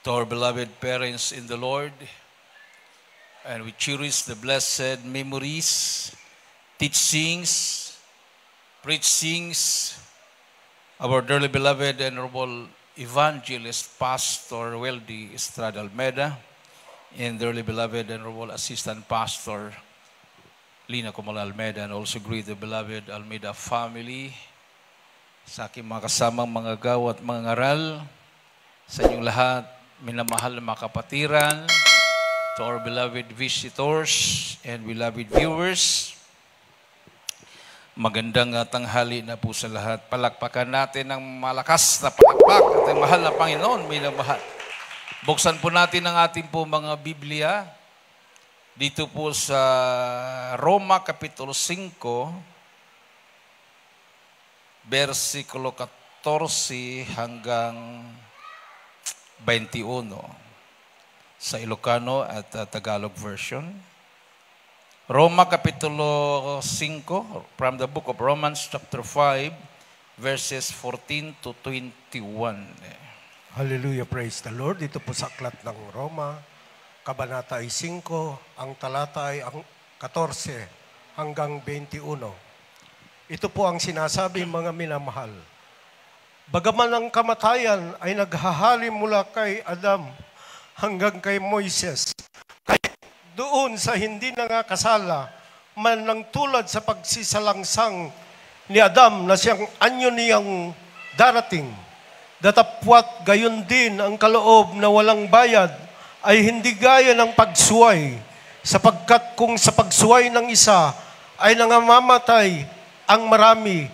To our beloved parents in the Lord, and we cherish the blessed memories, teachings, preachings of our dearly beloved and honorable evangelist, Pastor Weldy Estrada Almeida, and dearly beloved and honorable assistant pastor, Lina Comal Almeida, and also greet the beloved Almeida family, sa aking mga kasamang mga gaw at mga ngaral, sa inyong lahat, minamahal na mga kapatiran, to our beloved visitors and beloved viewers, magandang tanghali na po sa lahat. Palakpakan natin ng malakas na palakpak at ang mahal na Panginoon, minamahal. Buksan po natin ang ating po mga Biblia dito po sa Roma Kapitulo 5, versikulo 14 hanggang 21 sa Ilocano at Tagalog version. Roma Kapitulo 5, from the book of Romans chapter 5, verses 14 to 21. Hallelujah, praise the Lord. Dito po sa aklat ng Roma, Kabanata ay 5, ang talata ay 14 hanggang 21. Ito po ang sinasabi, mga minamahal. Bagaman ang kamatayan ay naghahali mula kay Adam hanggang kay Moises, kahit doon sa hindi nangakasala, man ng tulad sa pagsisalangsang ni Adam na siyang anyo niyang darating, datapwat gayon din ang kaloob na walang bayad ay hindi gaya ng pagsuway, sapagkat kung sa pagsuway ng isa ay nangamamatay ang marami,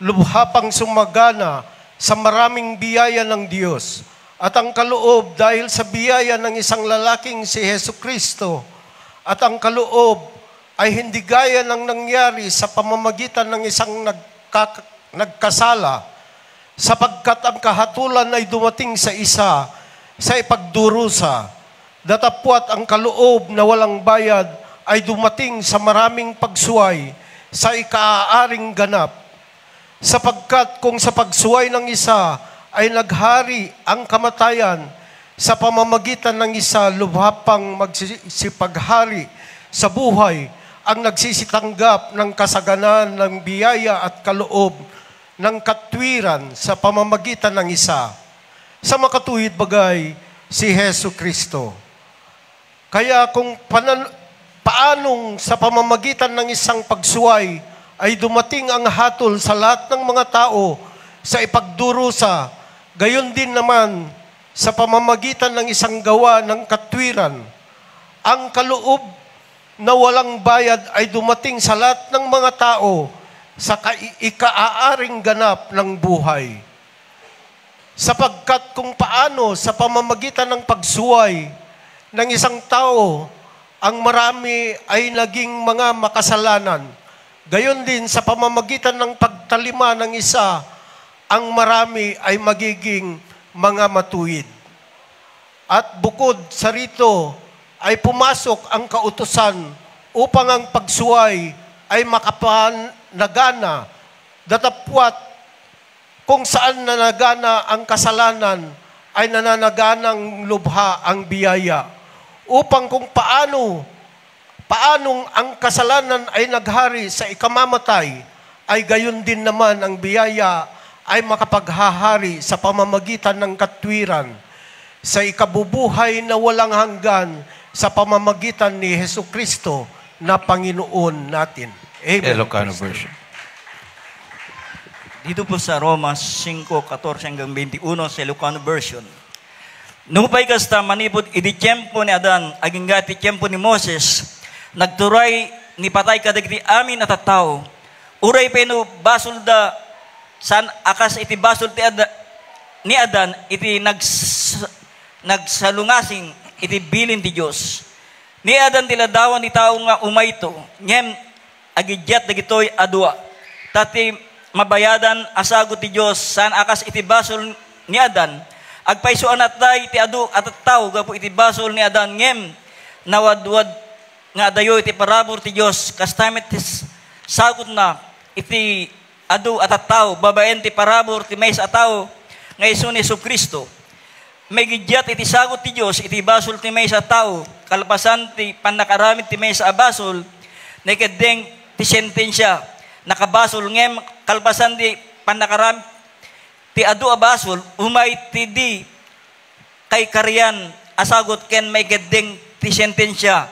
lubha pang sumagana sa maraming biyaya ng Diyos. At ang kaloob dahil sa biyaya ng isang lalaking si Hesus Kristo, at ang kaloob ay hindi gaya ng nangyari sa pamamagitan ng isang nagkasala, sapagkat ang kahatulan ay dumating sa isa sa ipagdurusa. Datapwat ang kaloob na walang bayad ay dumating sa maraming pagsuway sa ikaaaring ganap. Sapagkat kung sa pagsuway ng isa ay naghari ang kamatayan, sa pamamagitan ng isa lubha pang magsisipaghari sa buhay ang nagsisitanggap ng kasaganan ng biyaya at kaloob ng katwiran sa pamamagitan ng isa, sa makatuwid bagay si Hesus Kristo. Kaya kung paanong sa pamamagitan ng isang pagsuway ay dumating ang hatol sa lahat ng mga tao sa ipagdurusa, gayon din naman sa pamamagitan ng isang gawa ng katwiran, ang kaloob na walang bayad ay dumating sa lahat ng mga tao sa ikaaaring ganap ng buhay. Sapagkat kung paano sa pamamagitan ng pagsuway ng isang tao ang marami ay naging mga makasalanan, gayon din sa pamamagitan ng pagtalima ng isa, ang marami ay magiging mga matuwid. At bukod sa rito ay pumasok ang kautusan upang ang pagsuway ay makapanagana, datapwat kung saan nanagana ang kasalanan ay nananaganang lubha ang biyaya, upang kung paanong ang kasalanan ay naghari sa ikamamatay, ay gayon din naman ang biyaya ay makapaghahari sa pamamagitan ng katwiran sa ikabubuhay na walang hanggan sa pamamagitan ni Hesus Kristo na Panginoon natin. Amen. Ilocano version. Dito po sa Roma 5:14 hanggang 21 sa Ilocano version. Nupay kasta manipod iti tiyempo ni Adan, aging gati tiyempo ni Moses, nagturay ni patay kadagiti amin at tao. Uray peno basol da san akas iti basol ni Adan iti nagsalungasing iti bilin ti Dios. Ni Adan tiladawan ni tao nga umayto, ngem agidyat dagitoy adua. Tati mabayadan asagot ti Dios san akas iti basol ni Adan. Agpaysuan atay iti adu at tao gapo iti basol ni Adan, ngem nawadwad nga dayo iti parabor ti Dios kastamit sagot na iti adu at tao babaen ti parabor ti maysa a tao nga isu ni Jesu Kristo. may gidyat iti sagot ti Dios iti basol ti may sa tao kalpasan ti panakaramid ti may sa basol nakedeng ti sentensya nakabasol ngem kalpasan ti panakaramid ti adu a basol umay ti di kay karyan asagot ken may kedeng ti sentensya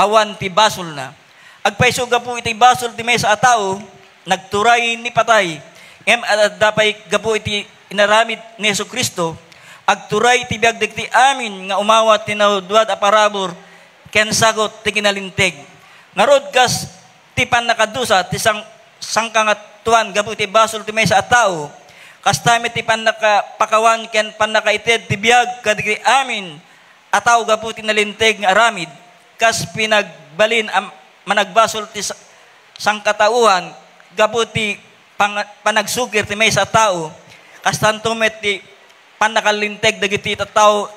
awan ti basol na agpayso gapu iti basol ti may sa tao nagturay ni patay ngem dapay gapu iti inaramid ni Jesucristo agturay ti biagdeg ti amin nga umawat tinawdwad a parabor ken sagot ti kinalinteg. Ngarod kas ti panakadusa ti sangkangatuan gapu ti basol ti maysa a tao kas tami ti panakapakawan ken panakaited ti biag kadagiti amin a tao gapu ti nalinteg nga aramid kas pinagbalin managbasol ti sangkatauhan gapu ti panagsugir ti maysa a tao kas tantumet ti panakalinteg dagiti tao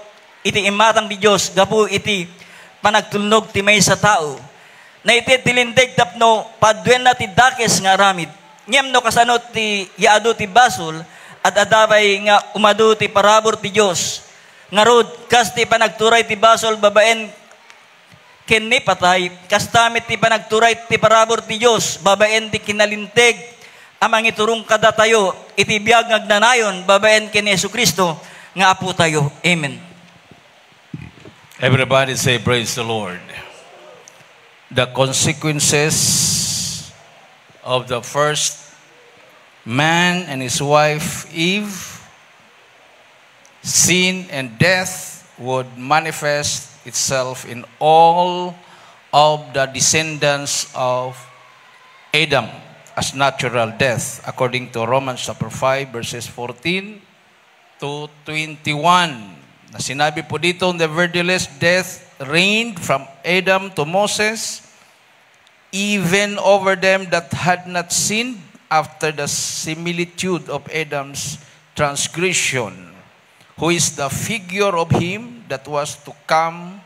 iti imatang di Dios gapu iti panagtulnog ti may sa tao na iti tilinteg tapno paduen na ti dakes nga aramid ngem no kasano ti yaado ti basol at adabay nga umadu ti parabor ti Dios ngarud kas ti panagturay ti basol babaen ken ni patay kas tamit ti panagturay ti parabor ti Dios babaen ti kinalinteg amang iturong kada tayo, iti biyag ngagnanayon, babaen ken Jesucristo, nga apo tayo. Amen. Everybody say, praise the Lord. The consequences of the first man and his wife Eve, sin and death would manifest itself in all of the descendants of Adam as natural death, according to Romans chapter 5, verses 14 to 21. Na sinabi po dito, nevertheless, death reigned from Adam to Moses, even over them that had not sinned, after the similitude of Adam's transgression, who is the figure of him that was to come,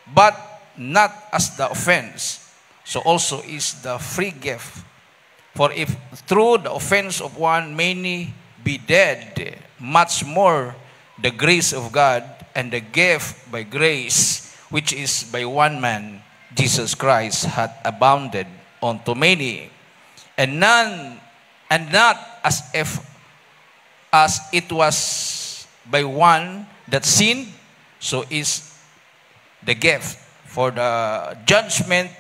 but not as the offense, so also is the free gift. For if through the offense of one many be dead, much more the grace of God and the gift by grace, which is by one man, Jesus Christ, hath abounded unto many. And not as it was by one that sinned, so is the gift. For the judgment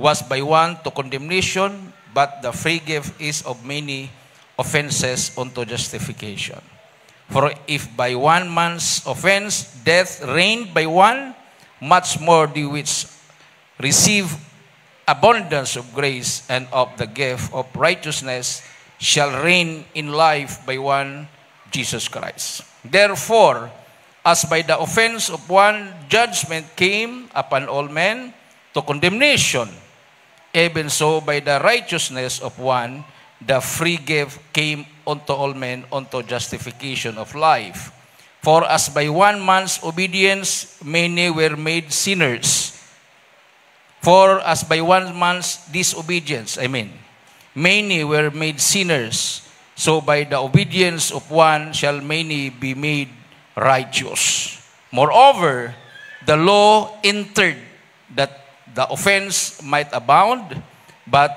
was by one to condemnation, but the free gift is of many offenses unto justification. For if by one man's offense death reigned by one, much more the which receive abundance of grace and of the gift of righteousness shall reign in life by one, Jesus Christ. Therefore, as by the offense of one judgment came upon all men to condemnation, even so by the righteousness of one the free gift came unto all men unto justification of life. For as by one man's obedience many were made sinners, for as by one man's disobedience, many were made sinners, so by the obedience of one shall many be made righteous. Moreover, the law entered that the offense might abound, but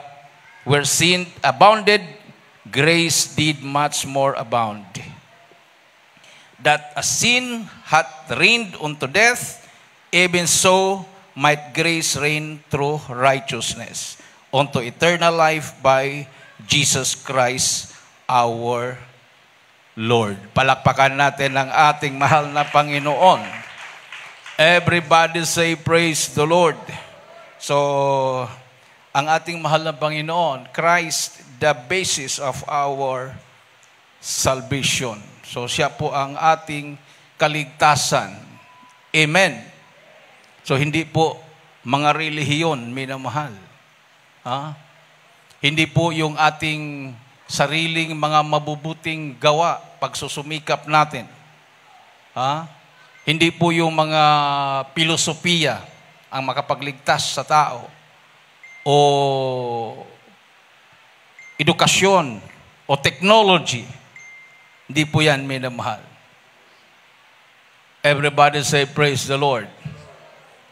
where sin abounded, grace did much more abound. That as sin hath reigned unto death, even so might grace reign through righteousness unto eternal life by Jesus Christ our Lord. Palakpakan natin ang ating mahal na Panginoon. Everybody say, praise the Lord. So, ang ating mahal na Panginoon, Christ, the basis of our salvation. So, siya po ang ating kaligtasan. Amen. So, hindi po mga relihiyon, minamahal. Hindi po yung ating sariling mga mabubuting gawa, pagsusumikap natin. Hindi po yung mga filosofiya ang makapagligtas sa tao, o edukasyon, o technology. Hindi po yan minamahal. Everybody say, praise the Lord.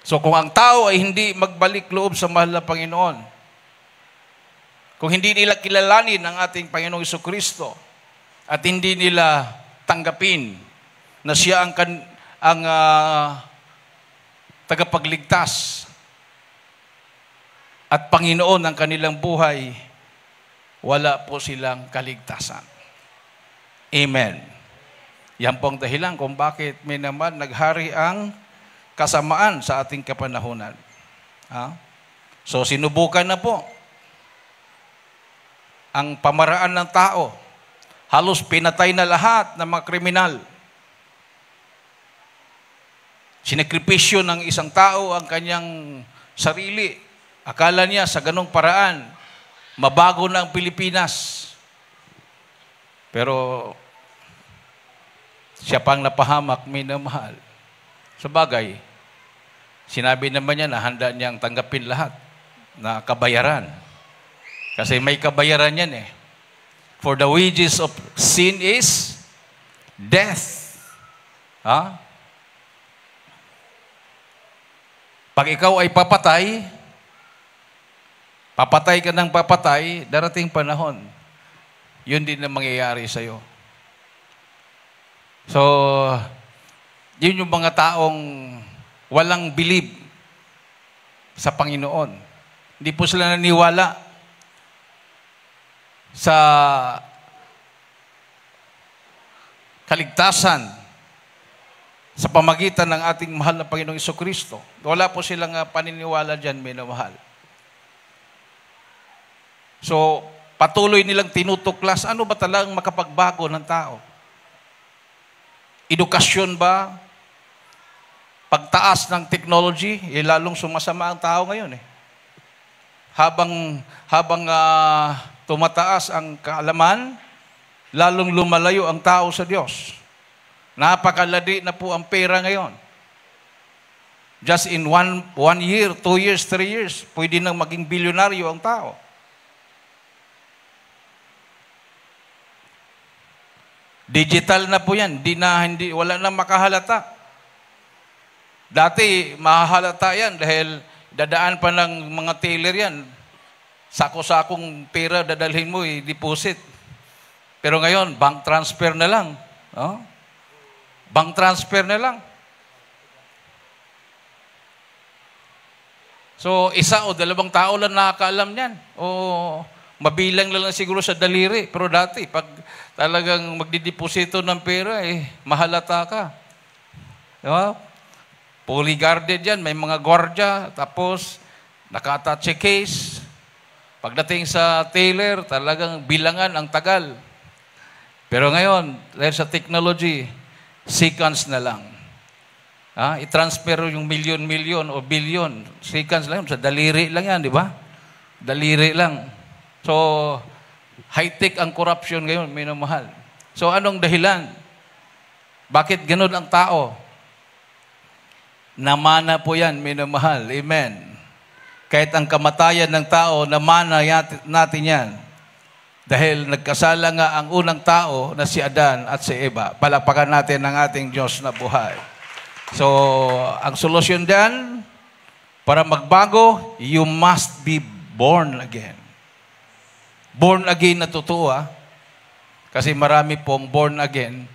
So kung ang tao ay hindi magbalik loob sa mahal na Panginoon, kung hindi nila kilalanin ang ating Panginoong Jesucristo at hindi nila tanggapin na siya ang tagapagligtas at Panginoon ng kanilang buhay, wala po silang kaligtasan. Amen. Yan pong dahilan kung bakit may naman naghari ang kasamaan sa ating kapanahunan. So sinubukan na po ang pamaraan ng tao. Halos pinatay na lahat ng mga kriminal. Sinakripisyo ng isang tao ang kanyang sarili. Akala niya sa ganong paraan, mabago na ang Pilipinas. Pero siya pang napahamak, minamahal. Sa bagay, sinabi naman niya na handa niyang tanggapin lahat na kabayaran. Kasi may kabayaran yan eh. For the wages of sin is death. Pag ikaw ay papatay ka ng papatay, darating panahon, yun din na mangyayari sa'yo. So, yun yung mga taong walang believe sa Panginoon. Hindi po sila naniwala sa kaligtasan sa pamagitan ng ating mahal na Panginoong Jesucristo. Wala po silang paniniwala dyan, minamahal. So, patuloy nilang tinutuklas, ano ba talagang makapagbago ng tao? Edukasyon ba? Pagtaas ng technology, lalong sumasama ang tao ngayon eh. Habang tumataas ang kaalaman, lalong lumalayo ang tao sa Diyos. Napakaladi na po ang pera ngayon. Just in one year, 2 years, 3 years, pwede nang maging bilyonaryo ang tao. Digital na po yan. Wala nang makahalata. Dati, mahahalata yan dahil dadaan pa ng mga teller yan. Sako-sakong pera dadalhin mo, deposit. Pero ngayon, bank transfer na lang. Bank transfer na lang. So, 1 o 2 tao lang nakakaalam niyan. O mabilang lang siguro sa daliri. Pero dati, pag talagang magdideposito ng pera, mahalata ka. Diba? Fully guarded yan. May mga gwardiya. Tapos, naka-attach case. Pagdating sa teller, talagang bilangan ang tagal. Pero ngayon, dahil sa technology, seconds na lang. I-transfer yung milyon o bilyon. Seconds lang. Sa daliri lang yan, di ba? Daliri lang. So, high-tech ang corruption ngayon, minamahal. So, anong dahilan? Bakit ganun ang tao? Namana po yan, minamahal. Amen. Kahit ang kamatayan ng tao, namana natin yan. Dahil nagkasala nga ang unang tao na si Adan at si Eva. Palapakan natin ang ating Diyos na buhay. So, ang solusyon dyan, para magbago, you must be born again. Born again na totoo, kasi marami pong born again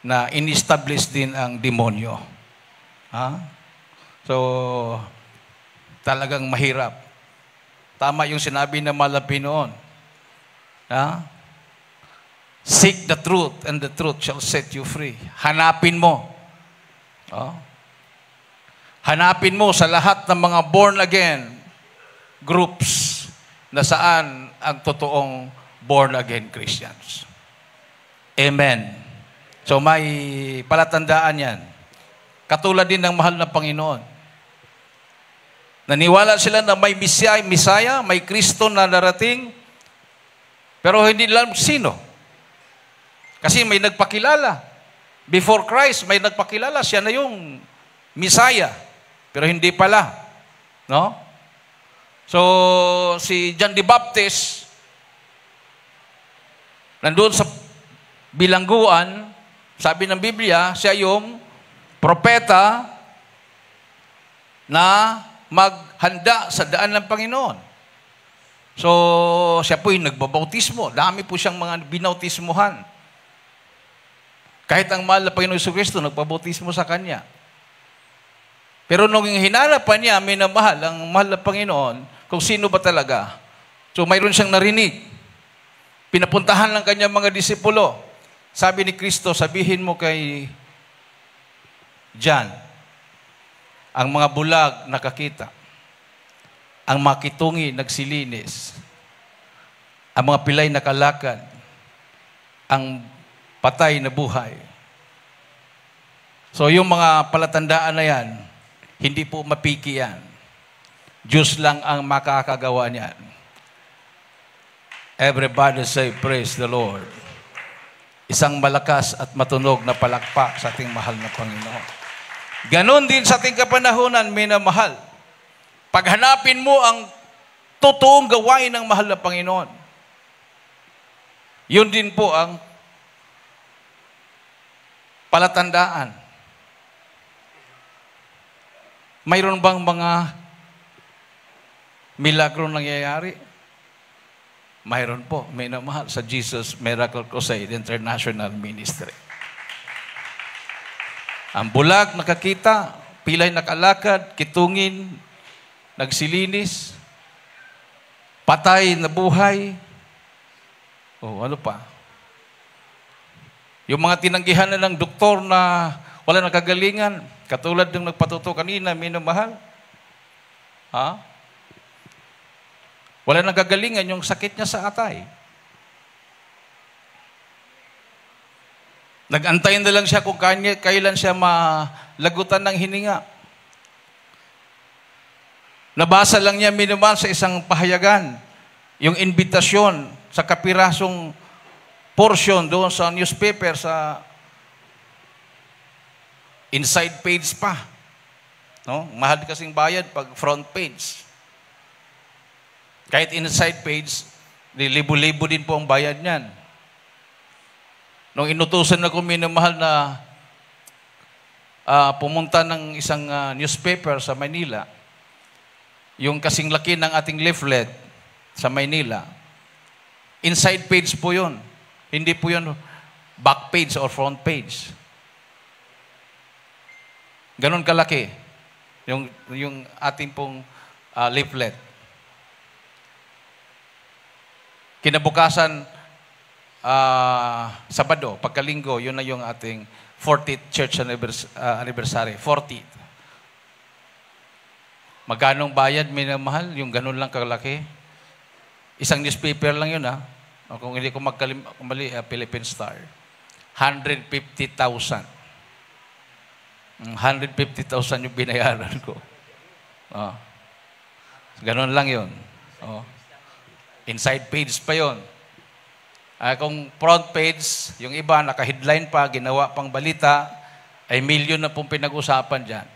na in-establish din ang demonyo. So, talagang mahirap. Tama yung sinabi ng Malapi noon. Seek the truth and the truth shall set you free. Hanapin mo. Hanapin mo sa lahat ng mga born again groups na saan ang totoong born again Christians. Amen. So may palatandaan yan. Katulad din ng mahal na Panginoon. Naniwala sila na may Misaya, may Kristo na darating, pero hindi alam sino. Kasi may nagpakilala. Before Christ, may nagpakilala. Siya na yung Misaya. Pero hindi pala. No? So, si John the Baptist, nandun sa bilangguan, sabi ng Biblia, siya yung propeta na maghanda sa daan ng Panginoon. So, siya po'y nagbabautismo. Dami po siyang mga binautismuhan. Kahit ang mahal na Panginoon Jesucristo, nagpabautismo sa Kanya. Pero nung hinanap pa niya, minamahal ang mahal na Panginoon, kung sino ba talaga. So, mayroon siyang narinig. Pinapuntahan ng Kanyang mga disipulo. Sabi ni Kristo, sabihin mo kay John, ang mga bulag nakakita, ang makitungi nagsilinis, ang mga pilay nakalakad, ang patay na buhay. So yung mga palatandaan na yan, hindi po mapiki yan. Diyos lang ang makakagawa niyan. Everybody say, praise the Lord. Isang malakas at matunog na palakpak sa ating mahal na Panginoon. Ganon din sa ating kapanahunan, minamahal. Paghanapin mo ang totoong gawain ng mahal na Panginoon. Yun din po ang palatandaan. Mayroon bang mga milagro nangyayari? Mayroon po, minamahal, sa Jesus Miracle Crusade International Ministry. Ang bulag nakakita, pilay nakalakad, kitungin, nagsilinis, patay na buhay. O ano pa? Yung mga tinanggihan na ng doktor na wala nakagalingan, katulad ng nagpatuto kanina, minamahal. Ha? Wala nagagalingan yung sakit niya sa atay. Nag-antay na lang siya kung kailan siya malagutan ng hininga. Nabasa lang niya minamahal sa isang pahayagan, yung invitasyon sa kapirasong portion doon sa newspaper, sa inside page pa. No? Mahal kasing bayad pag front page. Kahit inside page, libo-libo din po ang bayad niyan. Nung inutusan ako minamahal na pumunta ng isang newspaper sa Manila, yung kasing laki ng ating leaflet sa Manila, inside page po yun. Hindi po yun back page or front page. Ganon kalaki yung ating pong leaflet. Kinabukasan, Sabado, pagkalinggo, yun na yung ating 40th church anniversary. 40th. Magkanong bayad, minamahal? Yung ganun lang kalaki. Isang newspaper lang yun, ha? Kung hindi ko magkamali, Philippine Star. 150,000. 150,000 yung binayaran ko. Ganun lang yun. Inside page pa yun. Kung front page, yung iba, naka-headline pa, ginawa pang balita, ay milyon na pong pinag-usapan dyan.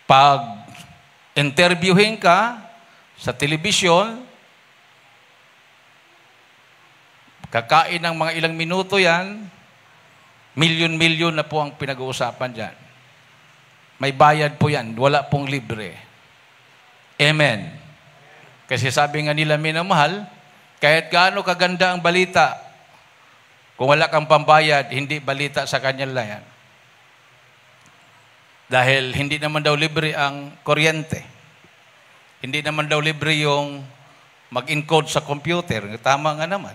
Pag interviewin ka sa telebisyon, kakain ng mga ilang minuto yan, milyon-milyon na po ang pinag-uusapan dyan. May bayad po yan, wala pong libre. Amen. Kasi sabi nga nila, minamahal, kahit gaano kaganda ang balita, kung wala kang pambayad, hindi balita sa kanya lang yan. Dahil hindi naman daw libre ang kuryente. Hindi naman daw libre yung mag-encode sa computer. Tama nga naman.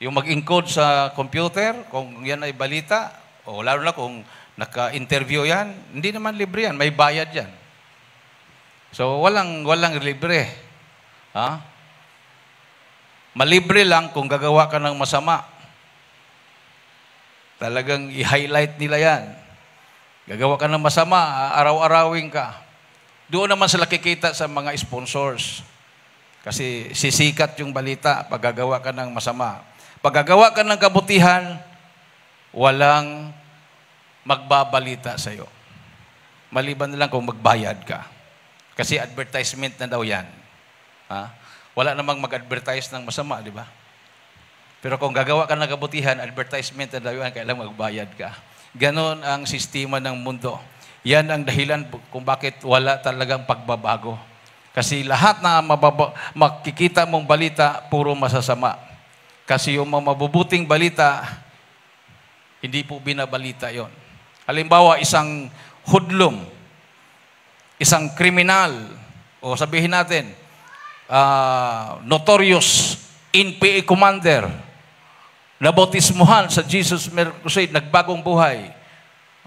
Yung mag-encode sa computer, kung yan ay balita, o lalo na kung naka-interview yan, hindi naman libre yan. May bayad yan. So, walang libre. Malibre lang kung gagawa ka ng masama. Talagang i-highlight nila yan. Gagawa ka ng masama, araw-arawin ka. Doon naman sila kikita sa mga sponsors. Kasi sisikat yung balita pag gagawa ka ng masama. Pag gagawa ka ng kabutihan, walang magbabalita sa'yo. Maliban na lang kung magbayad ka. Kasi advertisement na daw yan. Wala namang mag-advertise ng masama, di ba? Pero kung gagawa ka ng kabutihan, advertisement na daw yan, kailangan magbayad ka. Ganon ang sistema ng mundo. Yan ang dahilan kung bakit wala talagang pagbabago. Kasi lahat na makikita mong balita, puro masasama. Kasi yung mga mabubuting balita, hindi po binabalita yon. Halimbawa, isang hoodlum, isang kriminal, o sabihin natin, notorious NPA commander, nabautismuhan sa Jesus Crusade, nagbagong buhay.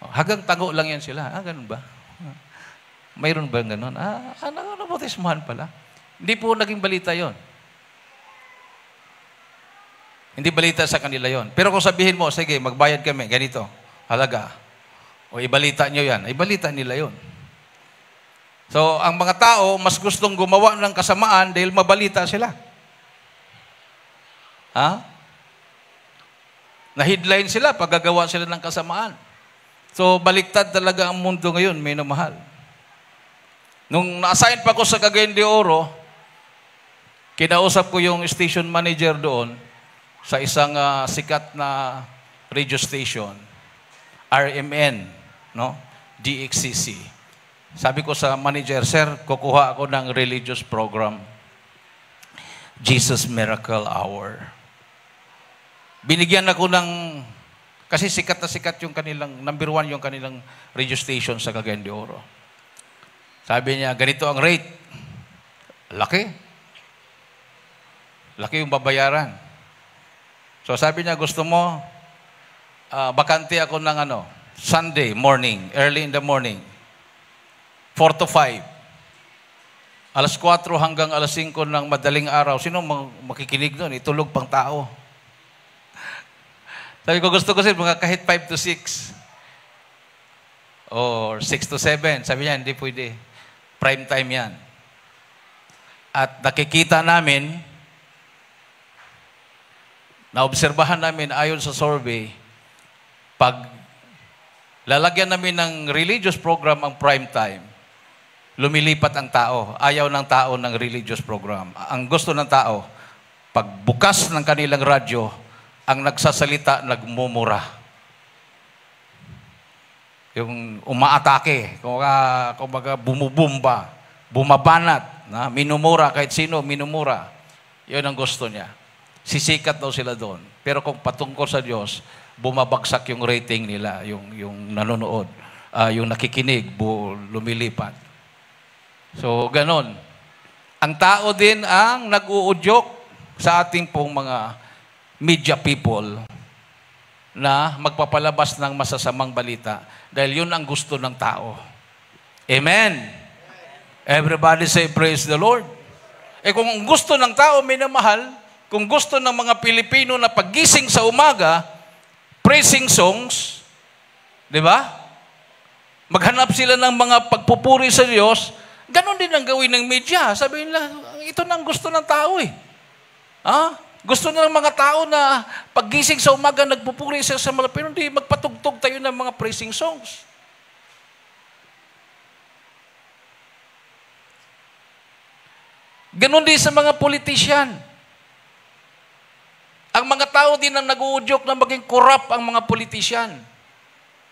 Hanggang tago lang yan sila. Ganun ba? Mayroon ba ganun? Nabautismuhan pala. Hindi po naging balita yon. Hindi balita sa kanila yon. Pero kung sabihin mo, sige, magbayad kami, ganito, halaga, o ibalita nyo yan, ibalita nila yon. So, ang mga tao, mas gustong gumawa ng kasamaan dahil mabalita sila. Na-headline sila pag gagawa sila ng kasamaan. So, baliktad talaga ang mundo ngayon, may namahal. Nung na-assign pa ko sa Cagayan de Oro, kinausap ko yung station manager doon sa isang sikat na radio station, RMN, no? DXCC. Sabi ko sa manager, sir, kukuha ako ng religious program, Jesus Miracle Hour. Binigyan ako ng, kasi sikat na sikat yung kanilang, number 1 yung kanilang radio station sa Cagayan de Oro. Sabi niya, ganito ang rate. Laki. Laki yung babayaran. So sabi niya, gusto mo, bakante ako ng Sunday morning, early in the morning, 4 to 5. Alas 4 hanggang alas 5 ng madaling araw. Sino makikinig doon? Itulog pang tao. Sabi ko, gusto ko mga kahit 5 to 6. Or 6 to 7. Sabi niya, hindi pwede. Prime time yan. At nakikita namin, naobserbahan namin ayon sa survey, pag lalagyan namin ng religious program ang prime time, lumilipat ang tao. Ayaw ng tao ng religious program. Ang gusto ng tao, pagbukas ng kanilang radyo, ang nagsasalita, nagmumura. Yung umaatake, kumbaga bumubumba, bumabanat, minumura, kahit sino, minumura. Yun ang gusto niya. Sisikat daw sila doon. Pero kung patungkol sa Diyos, bumabagsak yung rating nila, yung nanonood, yung nakikinig, lumilipat. So, ganon. Ang tao din ang nag-uudyok sa ating pong mga media people na magpapalabas ng masasamang balita dahil yun ang gusto ng tao. Amen. Everybody say, praise the Lord. Kung gusto ng tao, minamahal, kung gusto ng mga Pilipino na paggising sa umaga, praising songs, di ba? Maghanap sila ng mga pagpupuri sa Diyos, ganon din ang gawin ng media. Sabihin nila, ito na ang gusto ng tao eh. Gusto na ng mga tao na paggising sa umaga, nagpupuri siya sa mga Pilipino, hindi magpatugtog tayo ng mga praising songs. Ganon din sa mga politician. Ang mga tao din ang nag-uudyok na maging corrupt ang mga politician.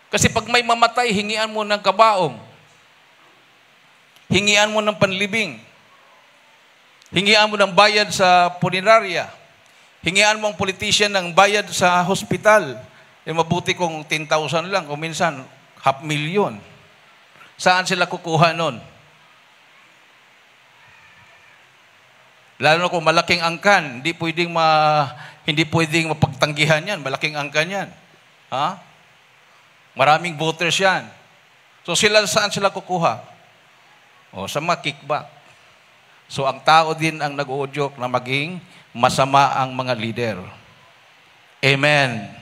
Kasi pag may mamatay, hingian mo ng kabaong. Hingian mo ng panlibing. Hingian mo ng bayad sa punerarya. Hingian mo ang politician ng bayad sa hospital. Mabuti kung 10,000 lang o minsan 500,000. Saan sila kukuha nun? Lalo na kung malaking angkan, hindi pwedeng mapagtanggihan yan. Malaking angkan yan. Maraming voters yan. So saan sila kukuha? Sa mga kickback. So ang tao din ang nag-uudyok na maging masama ang mga leader. Amen.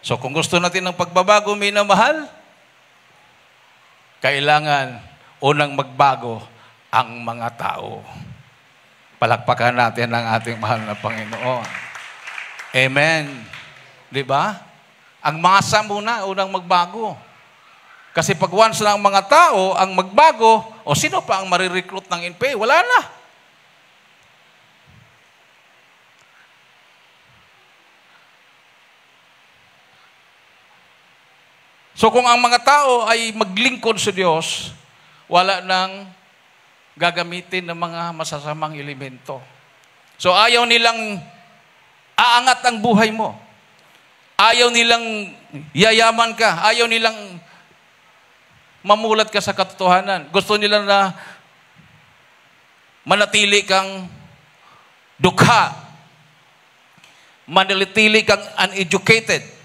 So kung gusto natin ng pagbabago, minamahal, kailangan unang magbago ang mga tao. Palakpakan natin ang ating mahal na Panginoon. Amen. Di ba? Ang masa muna, unang magbago. Kasi pag once na ang mga tao ang magbago, sino pa ang marirecruit ng NPA? Wala na. So kung ang mga tao ay maglingkod sa Diyos, wala nang gagamitin ng mga masasamang elemento. So ayaw nilang aangat ang buhay mo. Ayaw nilang yayaman ka. Ayaw nilang mamulat ka sa katotohanan. Gusto nila na manatili kang dukha. Manatili kang uneducated.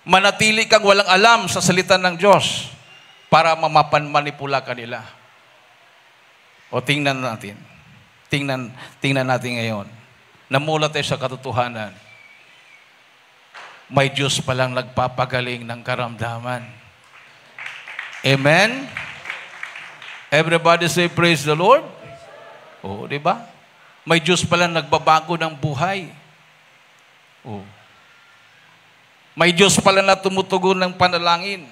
Manatili kang walang alam sa salita ng Diyos para mamapanmanipula ka nila. O tingnan natin. Tingnan natin ngayon. Namulat tayo sa katotohanan. May Diyos palang nagpapagaling ng karamdaman. Amen? Everybody say, praise the Lord. O, di ba? May Diyos palang nagbabago ng buhay. O. May Diyos pala na tumutugon ng panalangin.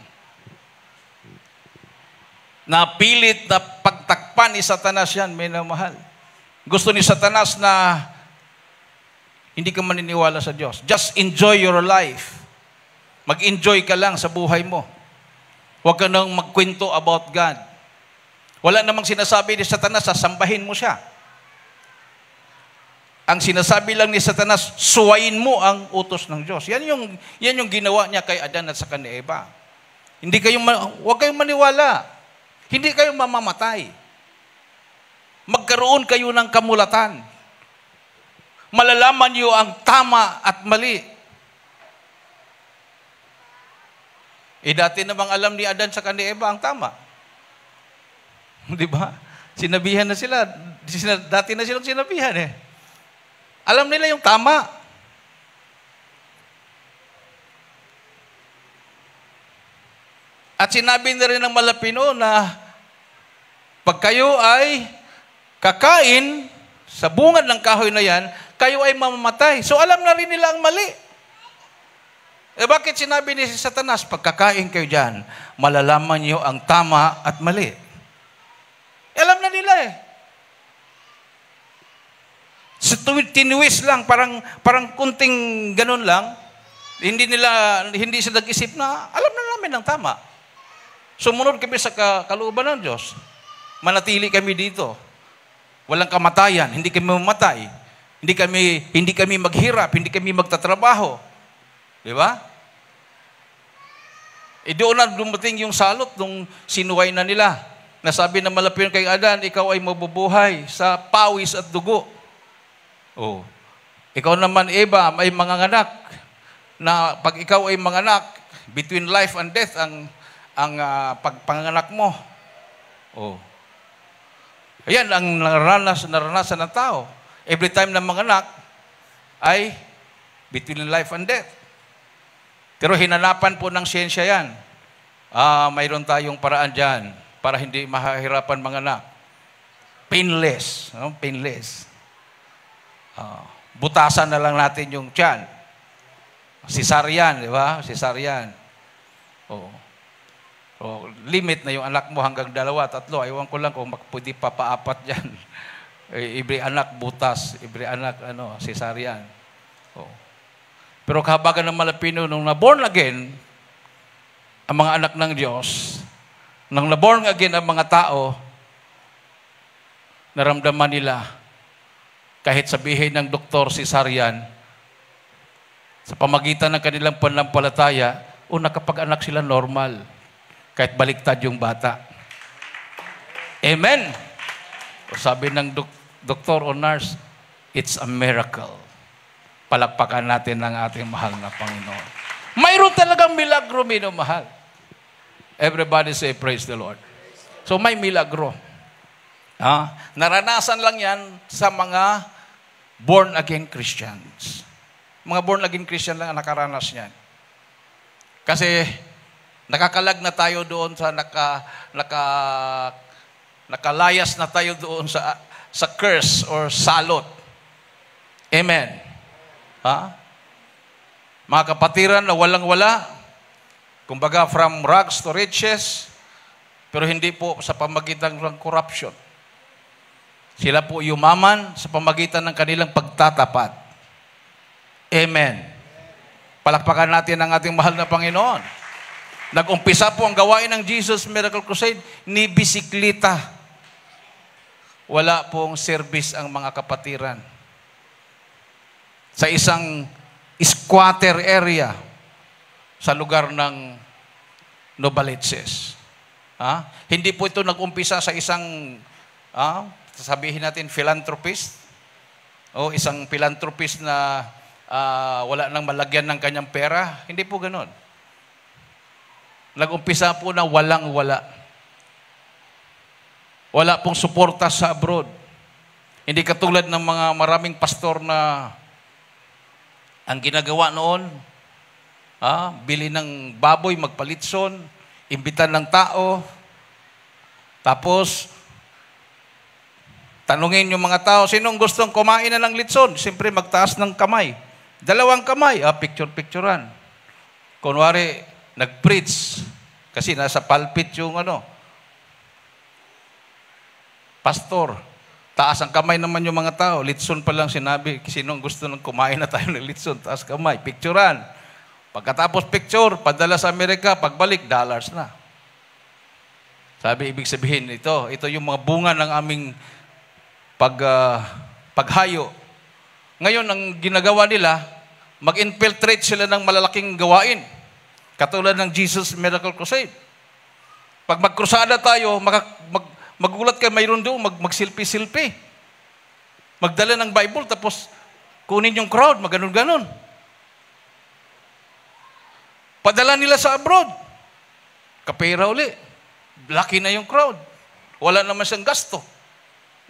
Napilit na pagtakpan ni Satanas yan, minamahal. Gusto ni Satanas na hindi ka maniniwala sa Diyos. Just enjoy your life. Mag-enjoy ka lang sa buhay mo. Huwag ka nang magkwento about God. Wala namang sinasabi ni Satanas, sasambahin mo siya. Ang sinasabi lang ni Satanas, suwayin mo ang utos ng Diyos. Yan yung ginawa niya kay Adan at saka ni Eva. Huwag kayong maniwala. Hindi kayo mamamatay. Magkaroon kayo ng kamulatan. Malalaman niyo ang tama at mali. Dati namang alam ni Adan sa ni Eva ang tama. Di ba? Sinabihan na sila. Dati na silang sinabihan eh. Alam nila yung tama. At sinabi na rin ng Malapino na pag kayo ay kakain sa bungad ng kahoy na yan, kayo ay mamamatay. So alam na rin nila ang mali. Bakit sinabi ni Satanas, pagkakain kayo dyan, malalaman niyo ang tama at mali? Alam na nila eh. Tinuwis lang, parang kunting ganun lang, hindi sila nag-isip na, alam na namin ang tama. Sumunod kami sa kalooban ng Diyos. Manatili kami dito. Walang kamatayan, hindi kami mamatay. Hindi kami maghirap, hindi kami magtatrabaho. Di ba? Doon na dumating yung salot nung sinuway na nila. Nasabi na Malapino kay Adan, ikaw ay mabubuhay sa pawis at dugo. Oh. Ikaw naman, Eva, may mga anak na pag ikaw ay mga anak, between life and death ang pagpanganak mo. Oh. Ayan ang naranasan ng tao. Every time na mga anak ay between life and death. Pero hinanapan po ng siyensya yan. Mayroon tayong paraan dyan para hindi mahahirapan mga anak. Painless. No? Painless. Butasan na lang natin yung tiyan. Cesarean, di ba? Cesarean. Limit na yung anak mo hanggang 2, 3. Ewan ko lang kung pwede pa paapat dyan. Every anak butas, every anak cesarean. Pero kahabagan ng Malapino, nung na-born again, ang mga anak ng Diyos, nung na-born again ang mga tao, naramdaman nila, kahit sabihin ng doktor cesarean, sa pamagitan ng kanilang pananampalataya, nakapag-anak sila normal. Kahit baliktad yung bata. Amen? Sabi ng doktor o nurse, it's a miracle. Palakpakan natin ng ating mahal na Panginoon. Mayroon talagang milagro, minamahal. Everybody say, praise the Lord. So may milagro. Naranasan lang yan sa mga born-again Christians. Mga born-again Christian lang ang nakaranas niyan. Kasi nakakalag na tayo doon sa nakalayas na tayo doon sa curse or salot. Amen. Mga kapatiran na walang-wala, kumbaga from rags to riches, pero hindi po sa pamagitan ng corruption. Sila po yumaman sa pamagitan ng kanilang pagtatapat. Amen. Palakpakan natin ang ating mahal na Panginoon. Nag-umpisa po ang gawain ng Jesus Miracle Crusade ni bisikleta. Wala pong service ang mga kapatiran. Sa isang squatter area sa lugar ng Novaliches. Hindi po ito nag-umpisa sa isang, sabihin natin, philanthropist. O isang philanthropist na wala nang malagyan ng kanyang pera. Hindi po ganon. Nag-umpisa po na walang-wala. Wala pong suporta sa abroad. Hindi katulad ng mga maraming pastor na ang ginagawa noon, bili ng baboy, magpalitson, imbitan ng tao, tapos tanungin yung mga tao, sinong gustong kumain na ng litson? Siyempre magtaas ng kamay. 2 kamay, picture-picturean. Kunwari, nag-preach, kasi nasa pulpit yung pastor. Taas ang kamay naman yung mga tao. Litson pa lang sinabi, sinong gusto nang kumain na tayo ng litson? Taas kamay, picturean. Pagkatapos picture, padala sa Amerika, pagbalik, dollars na. Sabi, ibig sabihin, ito yung mga bunga ng aming paghayo. Ngayon, ang ginagawa nila, mag-infiltrate sila ng malalaking gawain. Katulad ng Jesus Miracle Crusade. Pag magkrusada tayo, magulat kayo, mayroon doon, magsilpi-silpi. Magdala ng Bible, tapos kunin yung crowd, maganon-ganon. Padala nila sa abroad. Kapera uli. Laki na yung crowd. Wala naman siyang gasto.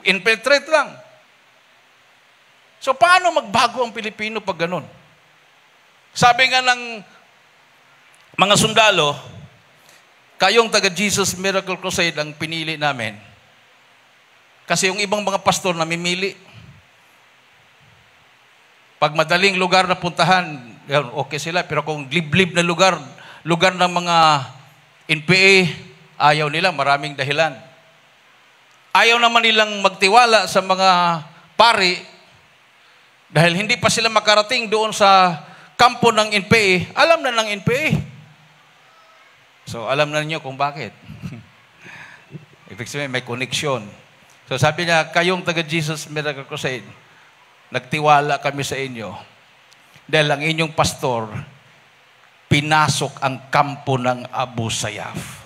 Infiltrate lang. So, paano magbago ang Pilipino pag ganun? Sabi nga ng mga sundalo, kayong taga-Jesus Miracle Crusade ang pinili namin. Kasi yung ibang mga pastor namimili. Pag madaling lugar na puntahan, okay sila. Pero kung liblib na lugar ng mga NPA, ayaw nila, maraming dahilan. Ayaw naman nilang magtiwala sa mga pari dahil hindi pa sila makarating doon sa kampo ng NPA. Alam na ng NPA. So, alam na niyo kung bakit. Ibig sabihin, may connection. So, sabi niya, kayong taga-Jesus Miracle Crusade, nagtiwala kami sa inyo dahil ang inyong pastor pinasok ang kampo ng Abu Sayyaf.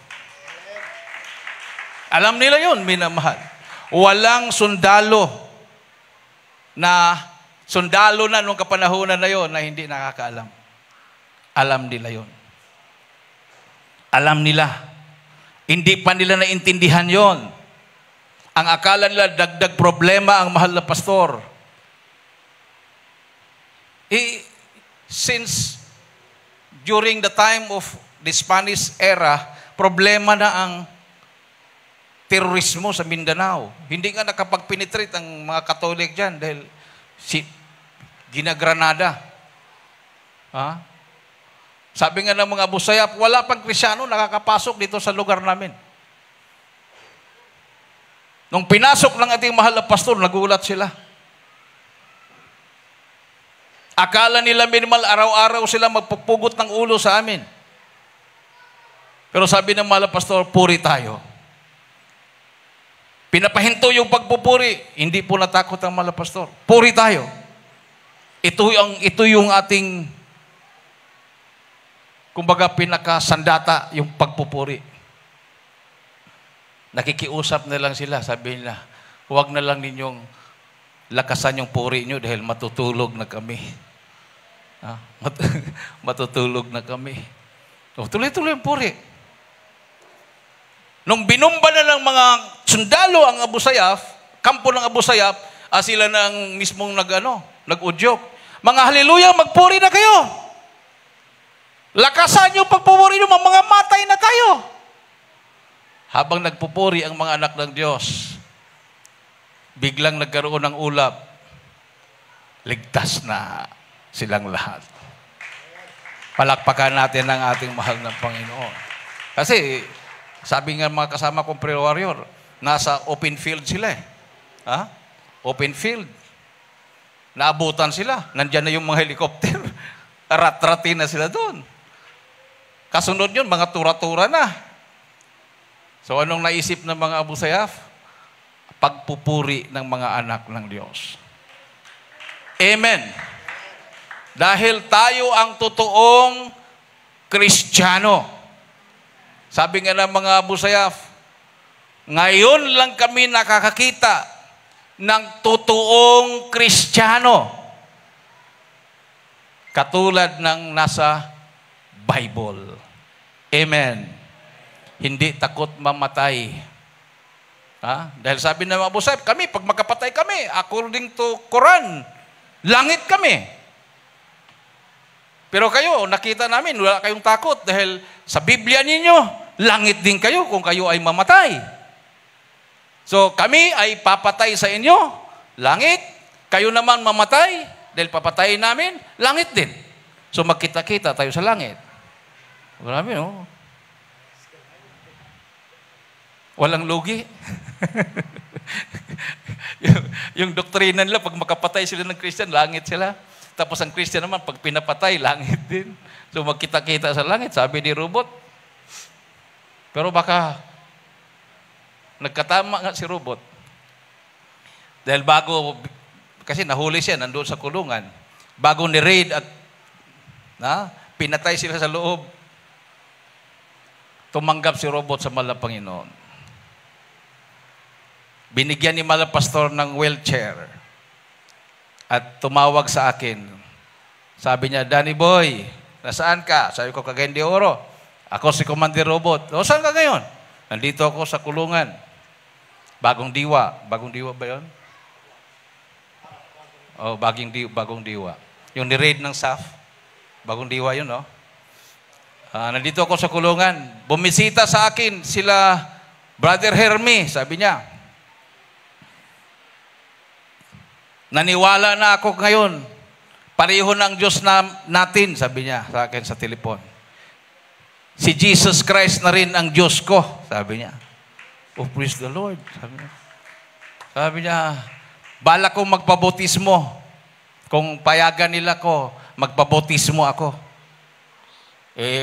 Alam nila yun, minamahal. Walang sundalo na nung kapanahunan na yon na hindi nakakaalam. Alam nila yon. Alam nila. Hindi pa nila naintindihan yon. Ang akala nila dagdag problema ang mahal na pastor. Since during the time of the Spanish era, problema na ang terorismo sa Mindanao. Hindi nga nakapag-penetrate ang mga Katolik dyan dahil ginagranada. Sabi nga ng mga Abu Sayyaf, wala pang Krisyano nakakapasok dito sa lugar namin. Nung pinasok ng ating mahal na pastor, nagulat sila. Akala nila minimal araw-araw sila magpupugot ng ulo sa amin. Pero sabi ng mahal na pastor, puri tayo. Pinapahinto yung pagpupuri. Hindi po natakot ang mahal na pastor. Puri tayo. Ito yung ating kumbaga pinakasandata, yung pagpupuri. Nakikiusap na lang sila. Sabi nila, huwag na lang ninyong lakasan yung puri nyo dahil matutulog na kami. Matutulog na kami. Tuloy-tuloy yung puri. Nung binumba na ng mga sundalo ang Abu Sayyaf, kampo ng Abu Sayyaf, sila na ang mismong nag-udyok. Mga haleluya, magpuri na kayo. Lakasan yung pagpupuri nyo, mga matay na tayo. Habang nagpupuri ang mga anak ng Diyos, biglang nagkaroon ng ulap. Ligtas na silang lahat. Palakpakan natin ang ating mahal na Panginoon. Kasi, sabi nga mga kasama kong prayer warrior, nasa open field sila eh. Open field. Naabutan sila. Nandyan na yung mga helicopter. Rat-ratin na sila doon. Kasunod yun, mga tura-tura na. So anong naisip ng mga Abu Sayyaf? Pagpupuri ng mga anak ng Diyos. Amen. Dahil tayo ang totoong Kristiyano. Sabi nga ng mga Abu Sayyaf, ngayon lang kami nakakakita ng totoong Kristiyano. Katulad ng nasa Bible. Amen. Hindi takot mamatay. Dahil sabi ng mga Abu Sayyaf, kami, pag magkapatay kami, according to Quran, langit kami. Pero kayo, nakita namin, wala kayong takot dahil sa Biblia ninyo, langit din kayo kung kayo ay mamatay. So kami ay papatay sa inyo, langit. Kayo naman mamatay dahil papatayin namin, langit din. So magkita-kita tayo sa langit. Marami, no? Walang lugi. yung doktrina nila, pag makapatay sila ng Christian, langit sila. Tapos ang Christian naman, pag pinapatay, langit din. So magkita-kita sa langit, sabi ni Robot. Pero baka nagkatama nga si Robot. Dahil bago, kasi nahuli siya, nandoon sa kulungan. Bago ni-raid at pinatay sila sa loob, tumanggap si Robot sa mahal na Panginoon. Binigyan ni mahal na pastor ng wheelchair at tumawag sa akin. Sabi niya, Danny Boy, nasaan ka? Sabi ko, Cagayan de Oro. Ako si Commander Robot. O, saan ka ngayon? Nandito ako sa kulungan. Bagong Diwa. Bagong Diwa ba yun? O, Bagong Diwa. Yung ni-raid ng SAF. Bagong Diwa yun, no? Nandito ako sa kulungan. Bumisita sa akin sila Brother Hermie, sabi niya. Naniwala na ako ngayon. Pareho ng Diyos natin, sabi niya sa akin sa telepon. Si Jesus Christ na rin ang Diyos ko, sabi niya. Oh, praise the Lord, sabi niya. Sabi niya, bala kong magpabotismo. Kung payagan nila ko, magpabotismo ako.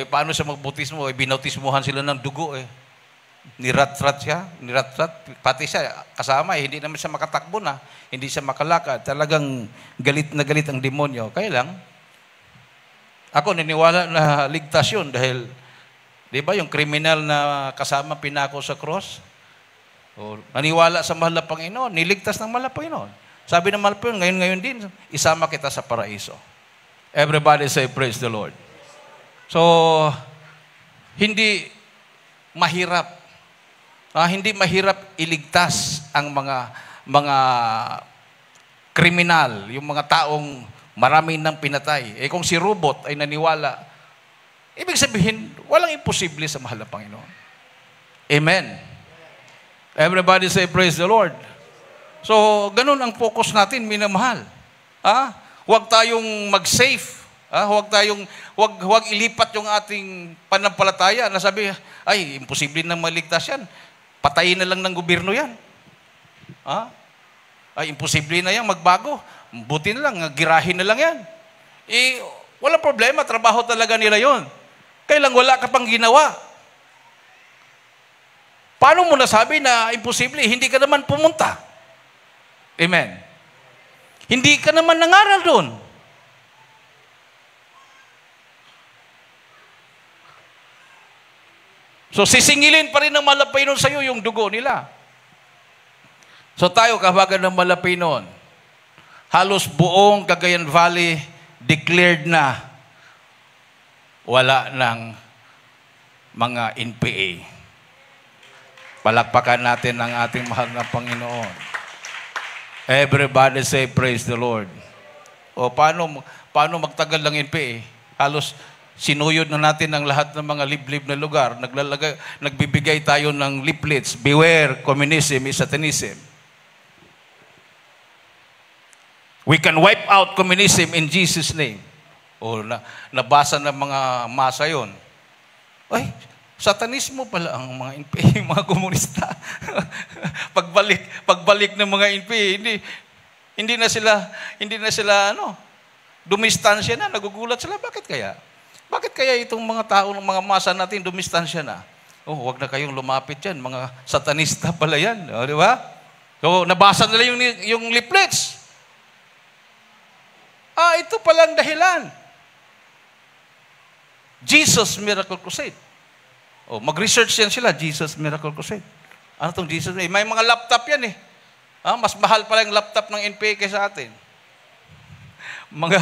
Paano siya magbotismo? Binautismohan sila ng dugo eh. Nirat-rat siya. Pati siya kasama hindi naman siya makatakbo na. Hindi siya makalakad. Talagang galit na galit ang demonyo. Kaya lang, ako niniwala na ligtas yun dahil, di ba yung kriminal na kasama pinako sa cross? O, naniwala sa mahal na Panginoon. Niligtas ng mahal na Panginoon. Sabi ng mahal na Panginoon, ngayon din, isama kita sa paraiso. Everybody say, praise the Lord. So, hindi mahirap. Hindi mahirap iligtas ang mga kriminal, yung mga taong marami nang pinatay. Kung si Robot ay naniwala, ibig sabihin, walang imposible sa mahal na Panginoon. Amen. Everybody say, praise the Lord. So, ganun ang focus natin, minamahal. Huwag tayong mag-safe. Huwag ilipat yung ating panampalataya na sabi, ay, imposible nang maligtas yan. Patayin na lang ng gobyerno yan. Ay, imposible na yan, magbago. Buti na lang, girahin na lang yan. Walang problema, trabaho talaga nila yon. Kailang wala ka pang ginawa. Paano mo nasabi na imposible? Hindi ka naman pumunta. Amen. Hindi ka naman nangaral doon. So, sisingilin pa rin ng Malapinon sa iyo yung dugo nila. So, tayo, kahabagan ng Malapinon, halos buong Cagayan Valley declared na wala ng mga NPA. Palakpakan natin ang ating mahal na Panginoon. Everybody say, praise the Lord. O, paano magtagal ng NPA? Halos sinuyod na natin ang lahat ng mga liblib na lugar. Nagbibigay tayo ng leaflets. Beware, communism is satanism. We can wipe out communism in Jesus' name. O, nabasa ng mga masa yon. Ay, satanismo pala ang mga NPA, mga komunista. pagbalik ng mga NPA, hindi na sila dumistansya na, nagugulat sila. Bakit kaya? Bakit kaya itong mga tao, mga masa natin, dumistansya na? Oh, huwag na kayong lumapit yan. Mga satanista pala yan. O, di ba? So, nabasa nila yung leaflets. Ito palang dahilan. Jesus Miracle Crusade. Oh, mag-research yan sila, Jesus Miracle Crusade. Ano itong Jesus? May mga laptop yan eh. Mas mahal pala yung laptop ng NPA kaysa atin. Mga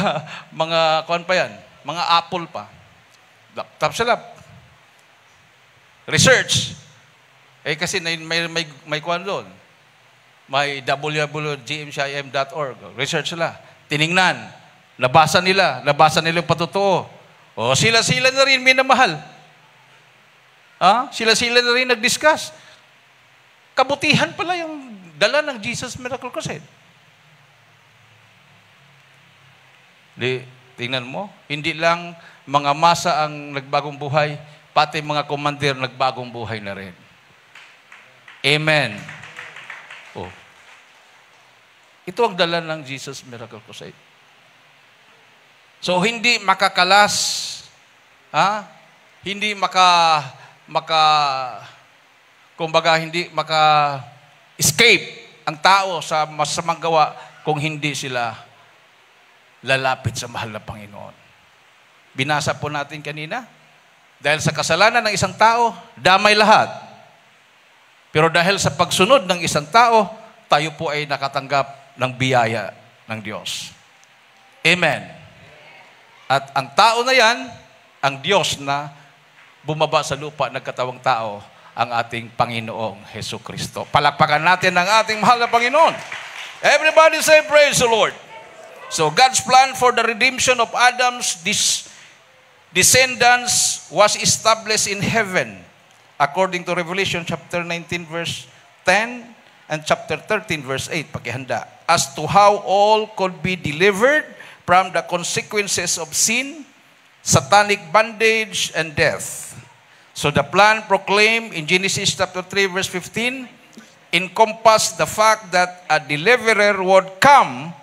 kuwan pa yan. Mga Apple pa. Laptop sila. Research. Kasi may kuwan doon. May www.gmcim.org. Research sila. Tiningnan. Nabasa nila yung patotoo. Sila na rin minamahal. Sila na rin nag-discuss. Kabutihan pala yung dala ng Jesus Miracle Crusade. Tingnan mo, hindi lang mga masa ang nagbagong buhay, pati mga commander nagbagong buhay na rin. Amen. Ito ang dala ng Jesus Miracle Crusade. So, hindi makakalas, hindi hindi maka-escape ang tao sa masamang gawa kung hindi sila lalapit sa mahal na Panginoon. Binasa po natin kanina, dahil sa kasalanan ng isang tao, damay lahat. Pero dahil sa pagsunod ng isang tao, tayo po ay nakatanggap ng biyaya ng Diyos. Amen. At ang tao na yan, ang Diyos na bumaba sa lupa, nagkatawang tao, ang ating Panginoong Hesus Kristo. Palakpakan natin ang ating mahal na Panginoon. Everybody say, praise the Lord. So, God's plan for the redemption of Adam's descendants was established in heaven, according to Revelation chapter 19, verse 10, and chapter 13, verse 8. Pakihanda. As to how all could be delivered from the consequences of sin, satanic bondage, and death. So the plan proclaimed in Genesis chapter 3, verse 15, encompassed the fact that a deliverer would come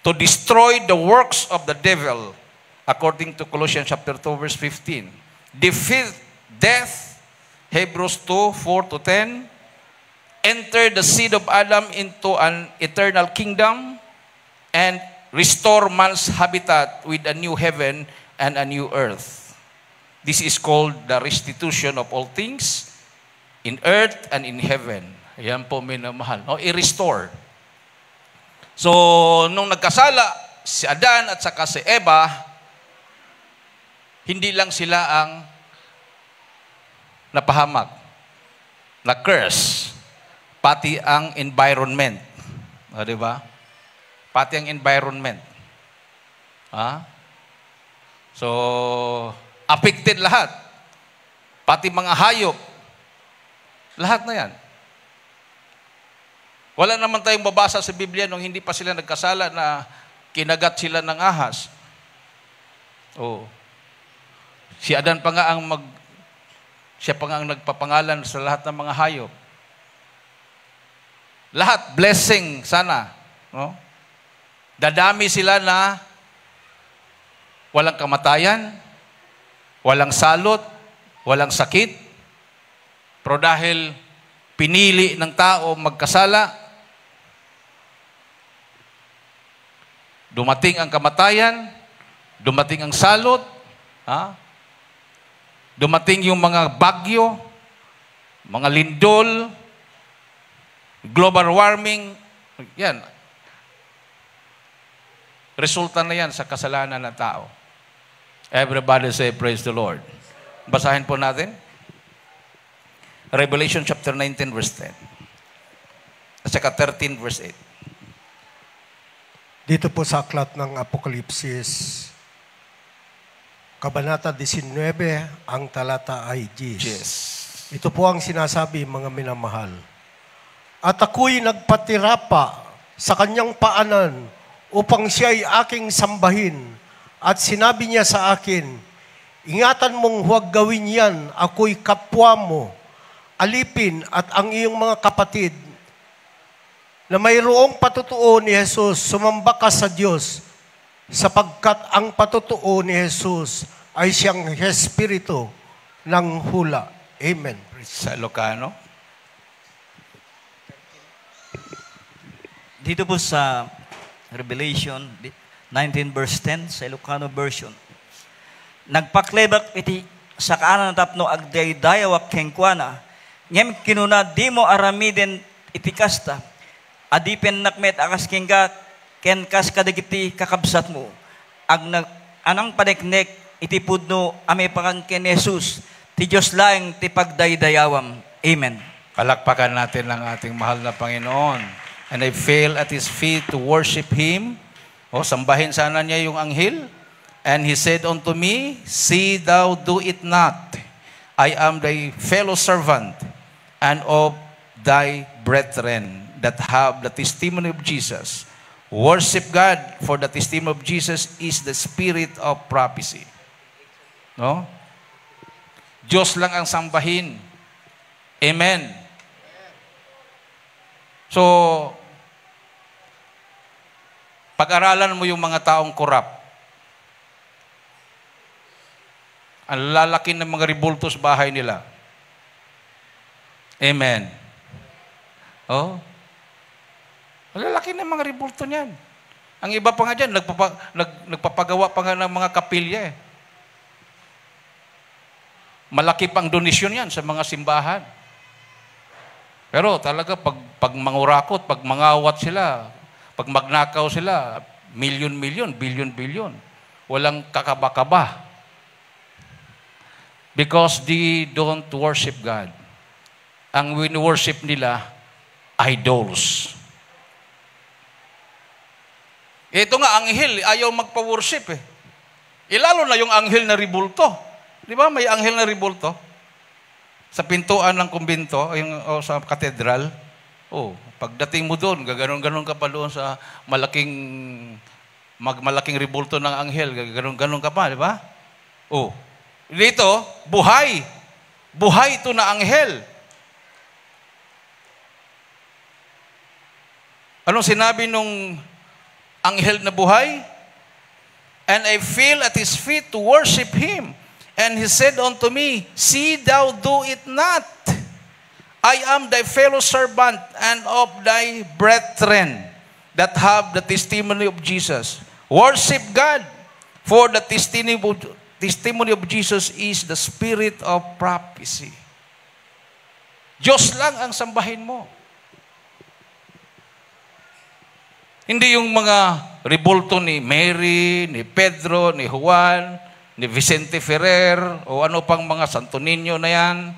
to destroy the works of the devil, according to Colossians chapter 2, verse 15. Defeat death, Hebrews 2, 4-10, enter the seed of Adam into an eternal kingdom, and restore man's habitat with a new heaven and a new earth. This is called the restitution of all things in earth and in heaven. Ayan po, minamahal. I-restore. So, nung nagkasala, si Adan at saka si Eva, hindi lang sila ang napahamak, na-curse, pati ang environment. Diba? Pati ang environment. So, affected lahat. Pati mga hayop. Lahat na yan. Wala naman tayong babasa sa Biblia nung hindi pa sila nagkasala na kinagat sila ng ahas. Si Adan pa nga siya pa nga ang nagpapangalan sa lahat ng mga hayop. Lahat, blessing sana. No? Dadami sila na walang kamatayan, walang salot, walang sakit. Pero dahil pinili ng tao magkasala, dumating ang kamatayan, dumating ang salot, dumating yung mga bagyo, mga lindol, global warming, yan. Resulta na yan sa kasalanan ng tao. Everybody say, praise the Lord. Basahin po natin. Revelation chapter 19, verse 10. At saka 13, verse 8. Dito po sa aklat ng Apokalipsis, Kabanata 19, ang talata ay 10. Yes. Ito po ang sinasabi, mga minamahal. At ako'y nagpatirapa sa kanyang paanan upang siya'y aking sambahin. At sinabi niya sa akin, ingatan mong huwag gawin yan, ako'y kapwa mo, alipin at ang iyong mga kapatid, na mayroong patutuo ni Jesus, sumamba ka sa Diyos, sapagkat ang patutuo ni Jesus ay siyang espiritu ng hula. Amen. Sa Ilocano. Dito po sa Revelation 19 verse 10 sa Ilocano version. Nagpaklebak iti sa kaanan ng tapno agday dayawak kengkwana. Ngem kinuna di mo aramiden iti kasta. Adipen nakmet akas kengga ken kas kadagiti kakabsat mo. Anang padeknek iti pudno ame pakan ken Jesus. Ti Diyos laeng ti pagdaydayawam. Amen. Palakpakan natin ang ating mahal na Panginoon. And I fell at His feet to worship Him. Sambahin sana niya yung anghel. And He said unto me, See thou do it not. I am thy fellow servant and of thy brethren that have the testimony of Jesus. Worship God, for the testimony of Jesus is the spirit of prophecy. No? Diyos lang ang sambahin. Amen. So, pag-aralan mo yung mga taong korap. Ang lalaki ng mga ribulto sa bahay nila. Amen. Oh. Ang lalaki ng mga ribulto niyan. Ang iba pa nga dyan, nagpapagawa pa nga ng mga kapilya eh. Malaki pang donasyon yan sa mga simbahan. Pero talaga, pag mangurakot, pag mangawat sila, pag magnakaw sila, milyon-milyon, bilyon-bilyon. Walang kakaba-kaba. Because they don't worship God. Ang win-worship nila, idols. Ito nga, anghel, ayaw magpa-worship eh. Lalo na yung anghel na ribulto. Di ba? May anghel na ribulto. Sa pintuan ng kumbento, sa katedral, pagdating mo doon, gaganon-ganon ka pa doon sa malaking ribulto ng anghel, gaganon-ganon ka pa, di ba? Dito, buhay. Buhay ito na anghel. Anong sinabi nung anghel na buhay? And I fell at His feet to worship Him. And He said unto me, See thou do it not. I am thy fellow servant and of thy brethren that have the testimony of Jesus. Worship God, for the testimony of Jesus is the spirit of prophecy. Diyos lang ang sambahin mo. Hindi yung mga ribulto ni Mary, ni Pedro, ni Juan, ni Vicente Ferrer, o ano pang mga Santo Niño na yan.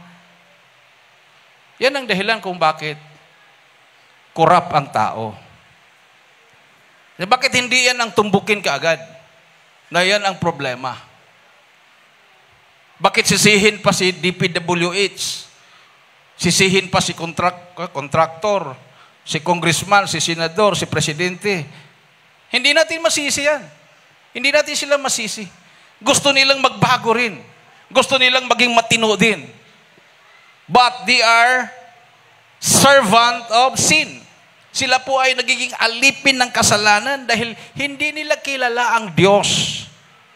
Yan ang dahilan kung bakit korap ang tao. Bakit hindi yan ang tumbukin kaagad? Na yan ang problema. Bakit sisihin pa si DPWH? Sisihin pa si kontraktor, si congressman, si senador, si presidente? Hindi natin masisi yan. Hindi natin sila masisi. Gusto nilang magbago rin. Gusto nilang maging matino din. But they are servant of sin. Sila po ay nagiging alipin ng kasalanan dahil hindi nila kilala ang Diyos.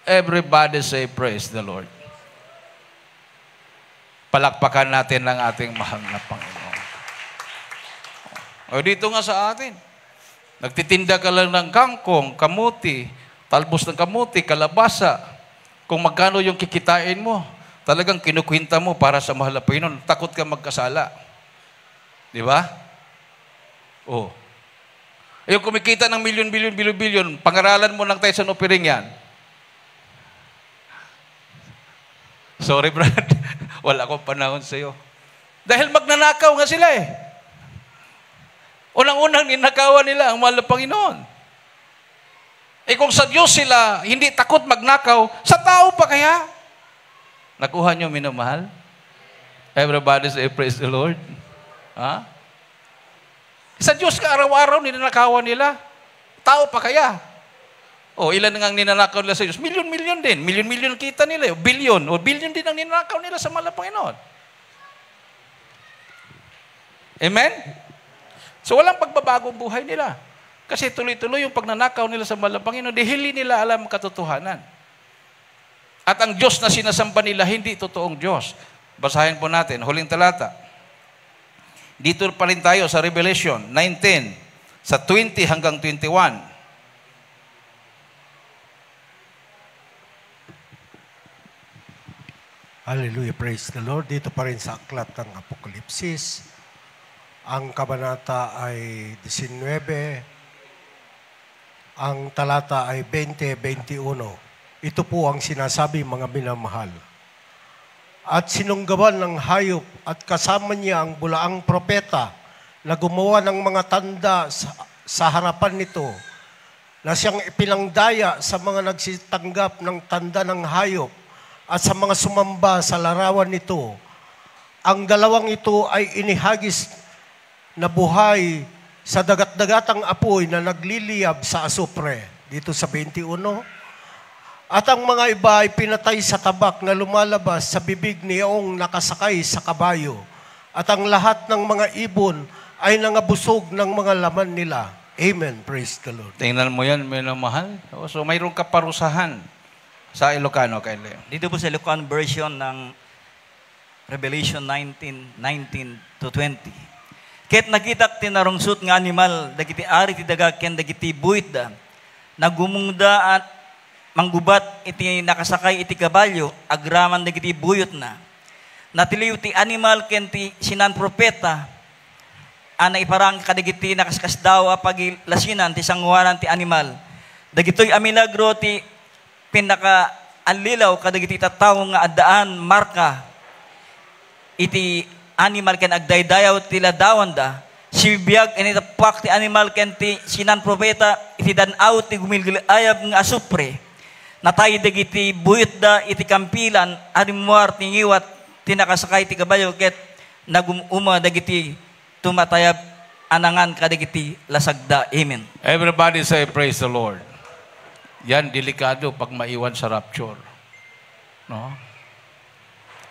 Everybody say, praise the Lord. Palakpakan natin ang ating mahal na Panginoon. O dito nga sa atin, nagtitinda ka lang ng kangkong, kamuti, talbos ng kamuti, kalabasa. Kung magkano yung kikitain mo, talagang kinukwinta mo para sa mahal na Panginoon. Takot ka magkasala. Di ba? Yung kumikita ng milyon, pangaralan mo ng tayo sa opiring yan. Sorry, Brad. Wala akong panahon sa iyo. Dahil magnanakaw nga sila eh. Unang-unang ninakawan nila ang mahal na Panginoon. Kung sa Diyos sila hindi takot magnakaw, sa tao pa kaya? Nakuha niyo, minamahal? Everybody say, praise the Lord. Ha? Sa Diyos ka araw-araw ninanakawan nila. Tao pa kaya? Ilan nga ang ninanakaw nila sa Diyos? Milyon-milyon din. Milyon-milyon kita nila. Bilyon. Bilyon din ang ninanakaw nila sa mahal na Panginoon. Amen? So walang pagbabagong buhay nila. Kasi tuloy-tuloy yung pagnanakaw nila sa mahal na Panginoon, dahil nila alam ang katotohanan. At ang Diyos na sinasamba nila, hindi totoong Diyos. Basahin po natin, huling talata. Dito pa rin tayo sa Revelation 19, sa 20 hanggang 21. Hallelujah, praise the Lord. Dito pa rin sa aklat ng Apokalipsis. Ang kabanata ay 19, ang talata ay 20-21. Ito po ang sinasabi, mga minamahal. At sinunggawan ng hayop at kasama niya ang bulaang propeta na gumawa ng mga tanda sa harapan nito na siyang ipinangdaya sa mga nagsitanggap ng tanda ng hayop at sa mga sumamba sa larawan nito. Ang dalawang ito ay inihagis na buhay sa dagat-dagatang apoy na nagliliyab sa asupre. Dito sa 21. At ang mga iba ay pinatay sa tabak na lumalabas sa bibig niyong nakasakay sa kabayo. At ang lahat ng mga ibon ay nangabusog ng mga laman nila. Amen. Praise the Lord. Tingnan mo yan, minamahal. So mayroong kaparusahan sa Ilocano, kay Leo. Dito po sa Ilocano version ng Revelation 19:19-20. Ket nakita tinarungsot nga animal, dagiti ari ti daga ken dagiti buhit da, nagumungda at manggubat iti nakasakay iti kabalyo, agraman dagiti buyot na. Natiliw ti animal ken ti sinan propeta, ana iparang kadagiti nakaskasdawa pagilasinan ti sanguanan ti animal. Dagitoy a milagro ti pinaka anlilaw kadagiti tattawo nga addaan marka iti animal ken agdaydayaw ti ladawan da. Sibiyag ini tapak ti animal ken ti sinan propeta iti dan-aw ti gumilgilayab nga asupre. Natay dagiti buyot da iti kampilan arimuar ti ngiwat ti nakasakay ti kabayo ket nagumuma dagiti tumatayab anangan kadagiti lasagda. Amen. Everybody say praise the Lord. Yan delikado pag maiwan sa rapture. No?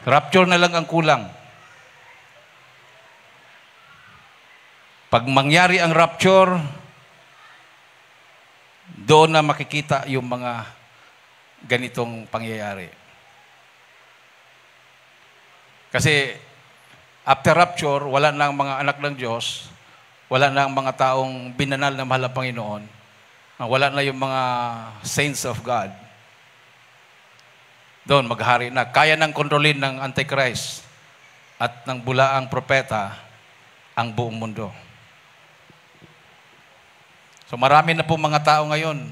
Rapture na lang ang kulang. Pag mangyari ang rapture, doon na makikita yung mga ganitong pangyayari. Kasi after rapture, wala na ang mga anak ng Diyos, wala na ang mga taong binanal na mahal ang Panginoon, wala na yung mga saints of God. Doon, maghari na. Kaya nang kontrolin ng Antichrist at ng bulaang propeta ang buong mundo. So marami na po mga tao ngayon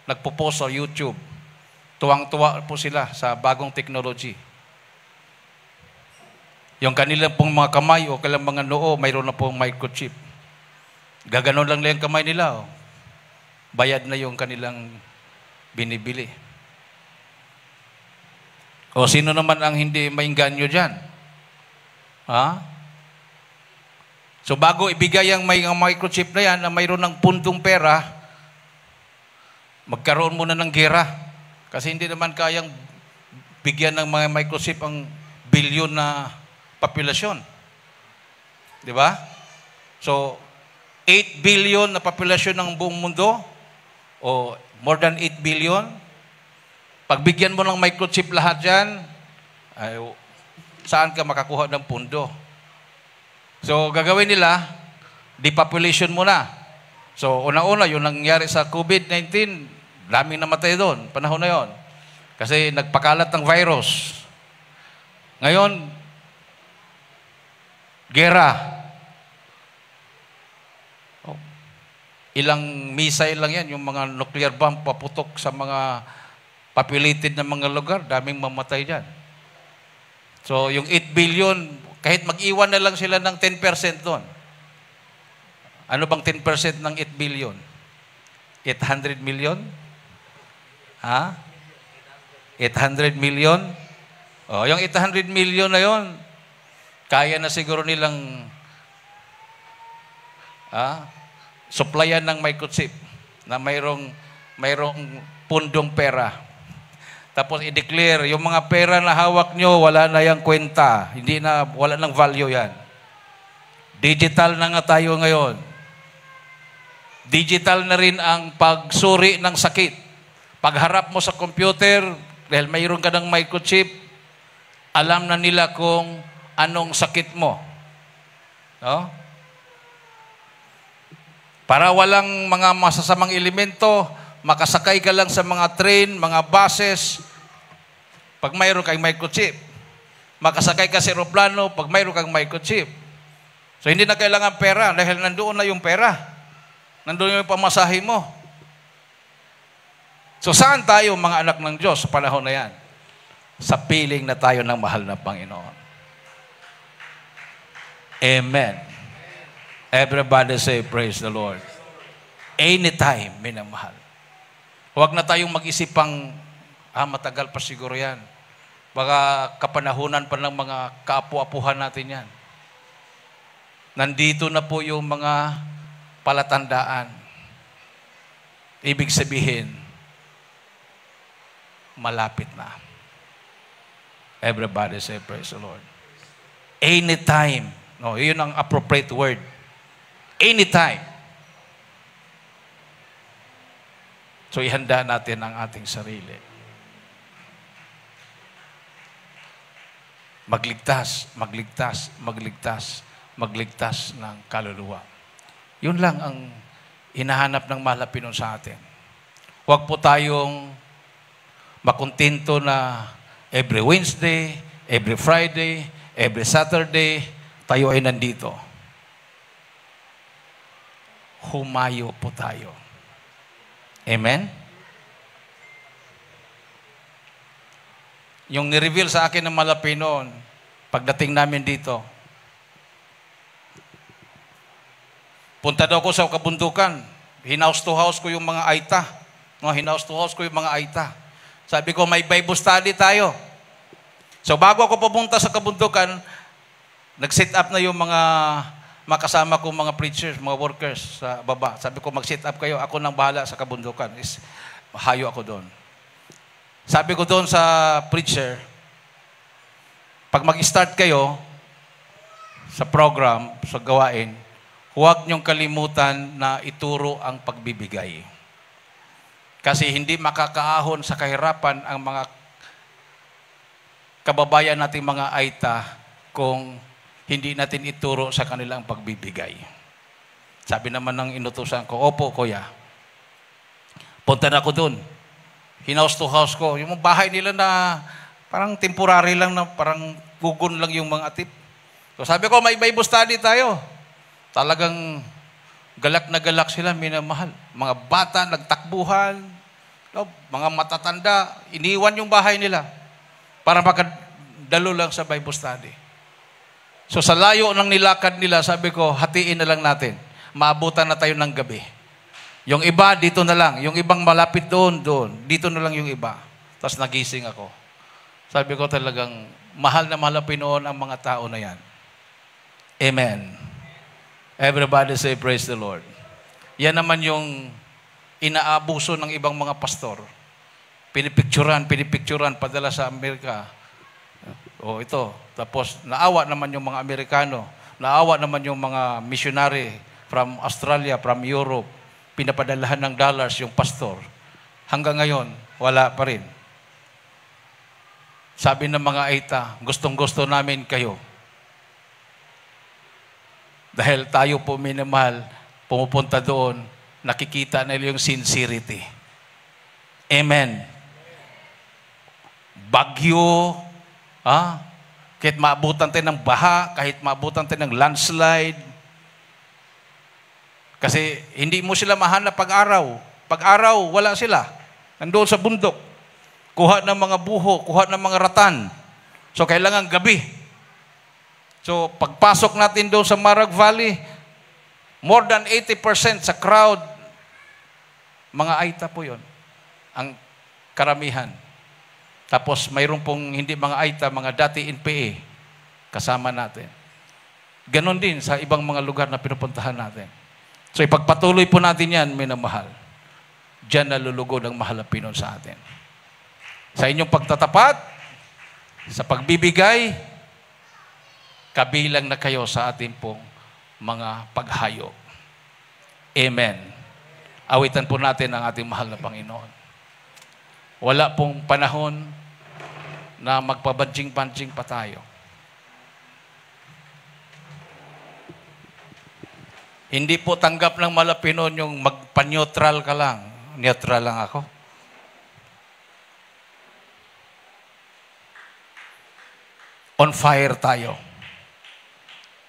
nagpo-post sa YouTube. Tuwang-tuwa po sila sa bagong technology. Yung kanilang pong mga kamay o kanilang mga noo, mayroon na pong microchip. Gaganon lang yung kamay nila. Oh. Bayad na yung kanilang binibili. O sino naman ang hindi maingganyo dyan? Ha? So bago ibigay ang may microchip na yan na mayroon ng pundong pera, magkaroon muna ng gera. Kasi hindi naman kayang bigyan ng mga microchip ang bilyon na populasyon. Di ba? So, 8 billion na populasyon ng buong mundo, o more than 8 billion, pagbigyan mo ng microchip lahat yan, ay, saan ka makakuha ng pundo? So, gagawin nila, depopulation muna. So, una-una, yung nangyari sa COVID-19, daming namatay doon, panahon na yon. Kasi nagpakalat ng virus. Ngayon, gera. Oh, ilang missile lang yan, yung mga nuclear bomb paputok sa mga populated na mga lugar, daming mamatay dyan. So, yung 8 billion, kahit mag-iwan na lang sila ng 10% doon. Ano bang 10% ng 8 billion? 800 million? Ha? 800 million? O, yung 800 million na yon, kaya na siguro nilang supplyan ng microchip na mayroong pundong pera. Tapos i-declare, yung mga pera na hawak nyo, wala na yung kwenta. Wala nang value yan. Digital na nga tayo ngayon. Digital na rin ang pagsuri ng sakit. Pagharap mo sa computer, Dahil mayroon ka ng microchip, alam na nila kung anong sakit mo. No? Para walang mga masasamang elemento, makasakay ka lang sa mga train, mga buses, pag mayroon kang microchip. Makasakay ka sa aeroplano, pag mayroon kang microchip. So, hindi na kailangan pera dahil nandoon na yung pera. Nandoon yung pamasahe mo. So, saan tayo mga anak ng Diyos sa panahon na yan? Sa piling na tayo ng mahal na Panginoon. Amen. Everybody say, praise the Lord. Anytime, minamahal. Huwag na tayong mag-isip pang, matagal pa siguro yan. Baka kapanahunan pa ng mga kaapu-apuhan natin yan. Nandito na po yung mga palatandaan. Ibig sabihin, malapit na. Everybody say, praise the Lord. Anytime. No, yun ang appropriate word. Anytime. So, ihanda natin ang ating sarili. Magligtas, magligtas, magligtas, magligtas ng kaluluwa. Yun lang ang hinahanap ng mahal na Panginoon sa atin. Huwag po tayong makontento na every Wednesday, every Friday, every Saturday, tayo ay nandito. Humayo po tayo. Amen? Yung ni-reveal sa akin ng malapi noon, pagdating namin dito, punta daw ko sa kabundukan, hinaus to house ko yung mga aita. No, hinaus to house ko yung mga aita. Sabi ko, may Bible study tayo. So bago ako pupunta sa kabundukan, nag-set up na yung mga makasama kong mga preachers, mga workers sa baba. Sabi ko, mag-set up kayo. Ako nang bahala sa kabundukan. Hayo ako doon. Sabi ko doon sa preacher, pag mag-start kayo sa program, sa gawain, huwag niyong kalimutan na ituro ang pagbibigay. Kasi hindi makakaahon sa kahirapan ang mga kababayan nating mga aita kung hindi natin ituro sa kanilang pagbibigay. Sabi naman ng inutusan ko, opo, kuya. Punta na ako doon. Hinaus to house ko. Yung bahay nila na parang temporary lang, na parang gugun lang yung mga tip. So sabi ko, may Bible study tayo. Talagang galak na galak sila, minamahal. Mga bata, nagtakbuhan. Mga matatanda, iniwan yung bahay nila para makadalo lang sa Bible study. So sa layo ng nilakad nila, sabi ko, hatiin na lang natin. Maabutan na tayo ng gabi. Yung iba, dito na lang. Yung ibang malapit doon. Dito na lang yung iba. Tapos nagising ako. Sabi ko talagang, mahal na Panginoon ang mga tao na yan. Amen. Everybody say, praise the Lord. Yan naman yung inaabuso ng ibang mga pastor. Pinipicturan, padala sa Amerika. O ito. Tapos, naawa naman yung mga Amerikano. Naawa naman yung mga missionary from Australia, from Europe. Pinapadalahan ng dollars yung pastor. Hanggang ngayon, wala pa rin. Sabi ng mga aita, gustong-gusto namin kayo. Dahil tayo po minamahal, pumupunta doon, nakikita nila yung sincerity. Amen. Bagyo, kahit maabutan tayo ng baha, kahit maabutan tayo ng landslide. Kasi hindi mo sila mahanap pag-araw. Pag-araw, wala sila. Nandoon sa bundok. Kuha ng mga buho, kuha ng mga ratan. So, kailangan gabi. So, pagpasok natin doon sa Marag Valley, more than 80% sa crowd, mga aita po yon, ang karamihan. Tapos, mayroon pong hindi mga aita, mga dati NPA, kasama natin. Ganon din sa ibang mga lugar na pinupuntahan natin. So, ipagpatuloy po natin yan, minamahal. Diyan nalulugod ang mahal na Panginoon sa atin. Sa inyong pagtatapat, sa pagbibigay, kabilang na kayo sa ating pong mga paghayo. Amen. Awitan po natin ang ating mahal na Panginoon. Wala pong panahon na magpabanjing-banjing pa tayo. Hindi po tanggap ng Malapinon yung magpa-neutral ka lang. Neutral lang ako. On fire tayo.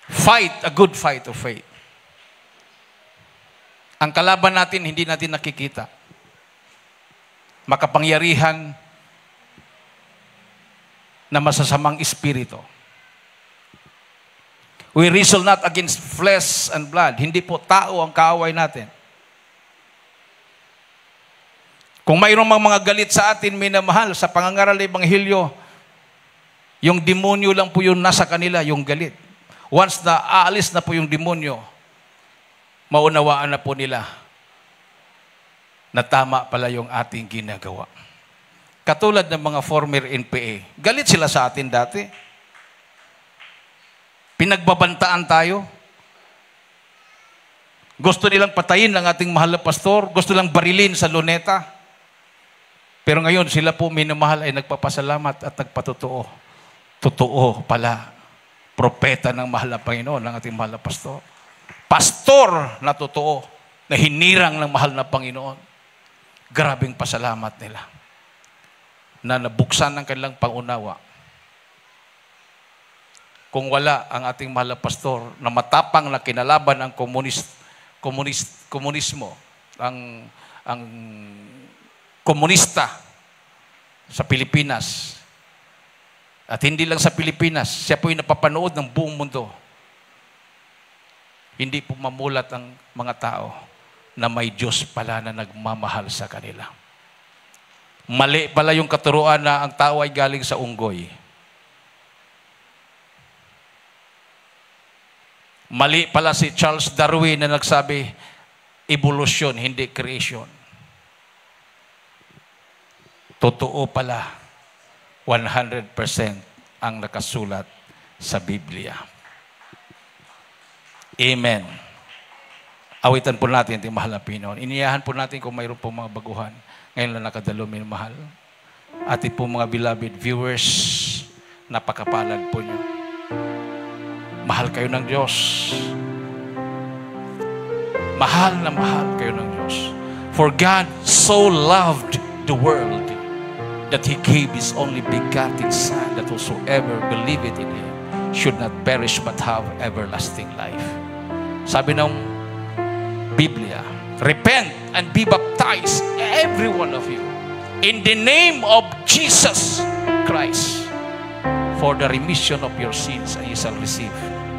Fight a good fight of faith. Ang kalaban natin, hindi natin nakikita. Makapangyarihan na masasamang espiritu. We wrestle not against flesh and blood. Hindi po tao ang kaaway natin. Kung mayroong mga galit sa atin, minamahal, sa pangangaral ng Ebanghelyo, yung demonyo lang po yung nasa kanila, yung galit. Once na aalis na po yung demonyo, maunawaan na po nila na tama pala yung ating ginagawa. Katulad ng mga former NPA. Galit sila sa atin dati. Pinagbabantaan tayo. Gusto nilang patayin ng ating mahal na pastor. Gusto nilang barilin sa luneta. Pero ngayon, sila po minamahal ay nagpapasalamat at nagpatotoo. Totoo pala. Propeta ng mahal na Panginoon, ng ating mahal na pastor. Pastor na totoo, na hinirang ng mahal na Panginoon. Grabing pasalamat nila. Na nabuksan ng kanilang pangunawa. Kung wala ang ating mahal na pastor na matapang na kinalaban ang komunismo, ang komunista sa Pilipinas. At hindi lang sa Pilipinas, siya po yung napapanood ng buong mundo. Hindi po mamulat ang mga tao na may Diyos pala na nagmamahal sa kanila. Mali pala yung katuruan na ang tao ay galing sa unggoy. Mali pala si Charles Darwin na nagsabi, evolution, hindi creation. Totoo pala, 100% ang nakasulat sa Biblia. Amen. Awitan po natin ang mahal na Pinoon. Iniyahan po natin kung mayroon po mga baguhan. Ngayon lang nakadalo, minamahal. Ating po mga beloved viewers, napakapalad po nyo. Mahal kayo ng Diyos. Mahal na mahal kayo ng Diyos. For God so loved the world that He gave His only begotten Son, that whosoever believeth in Him should not perish but have everlasting life. Sabi ng Biblia, repent and be baptized, every one of you, in the name of Jesus Christ, for the remission of your sins, and you shall receive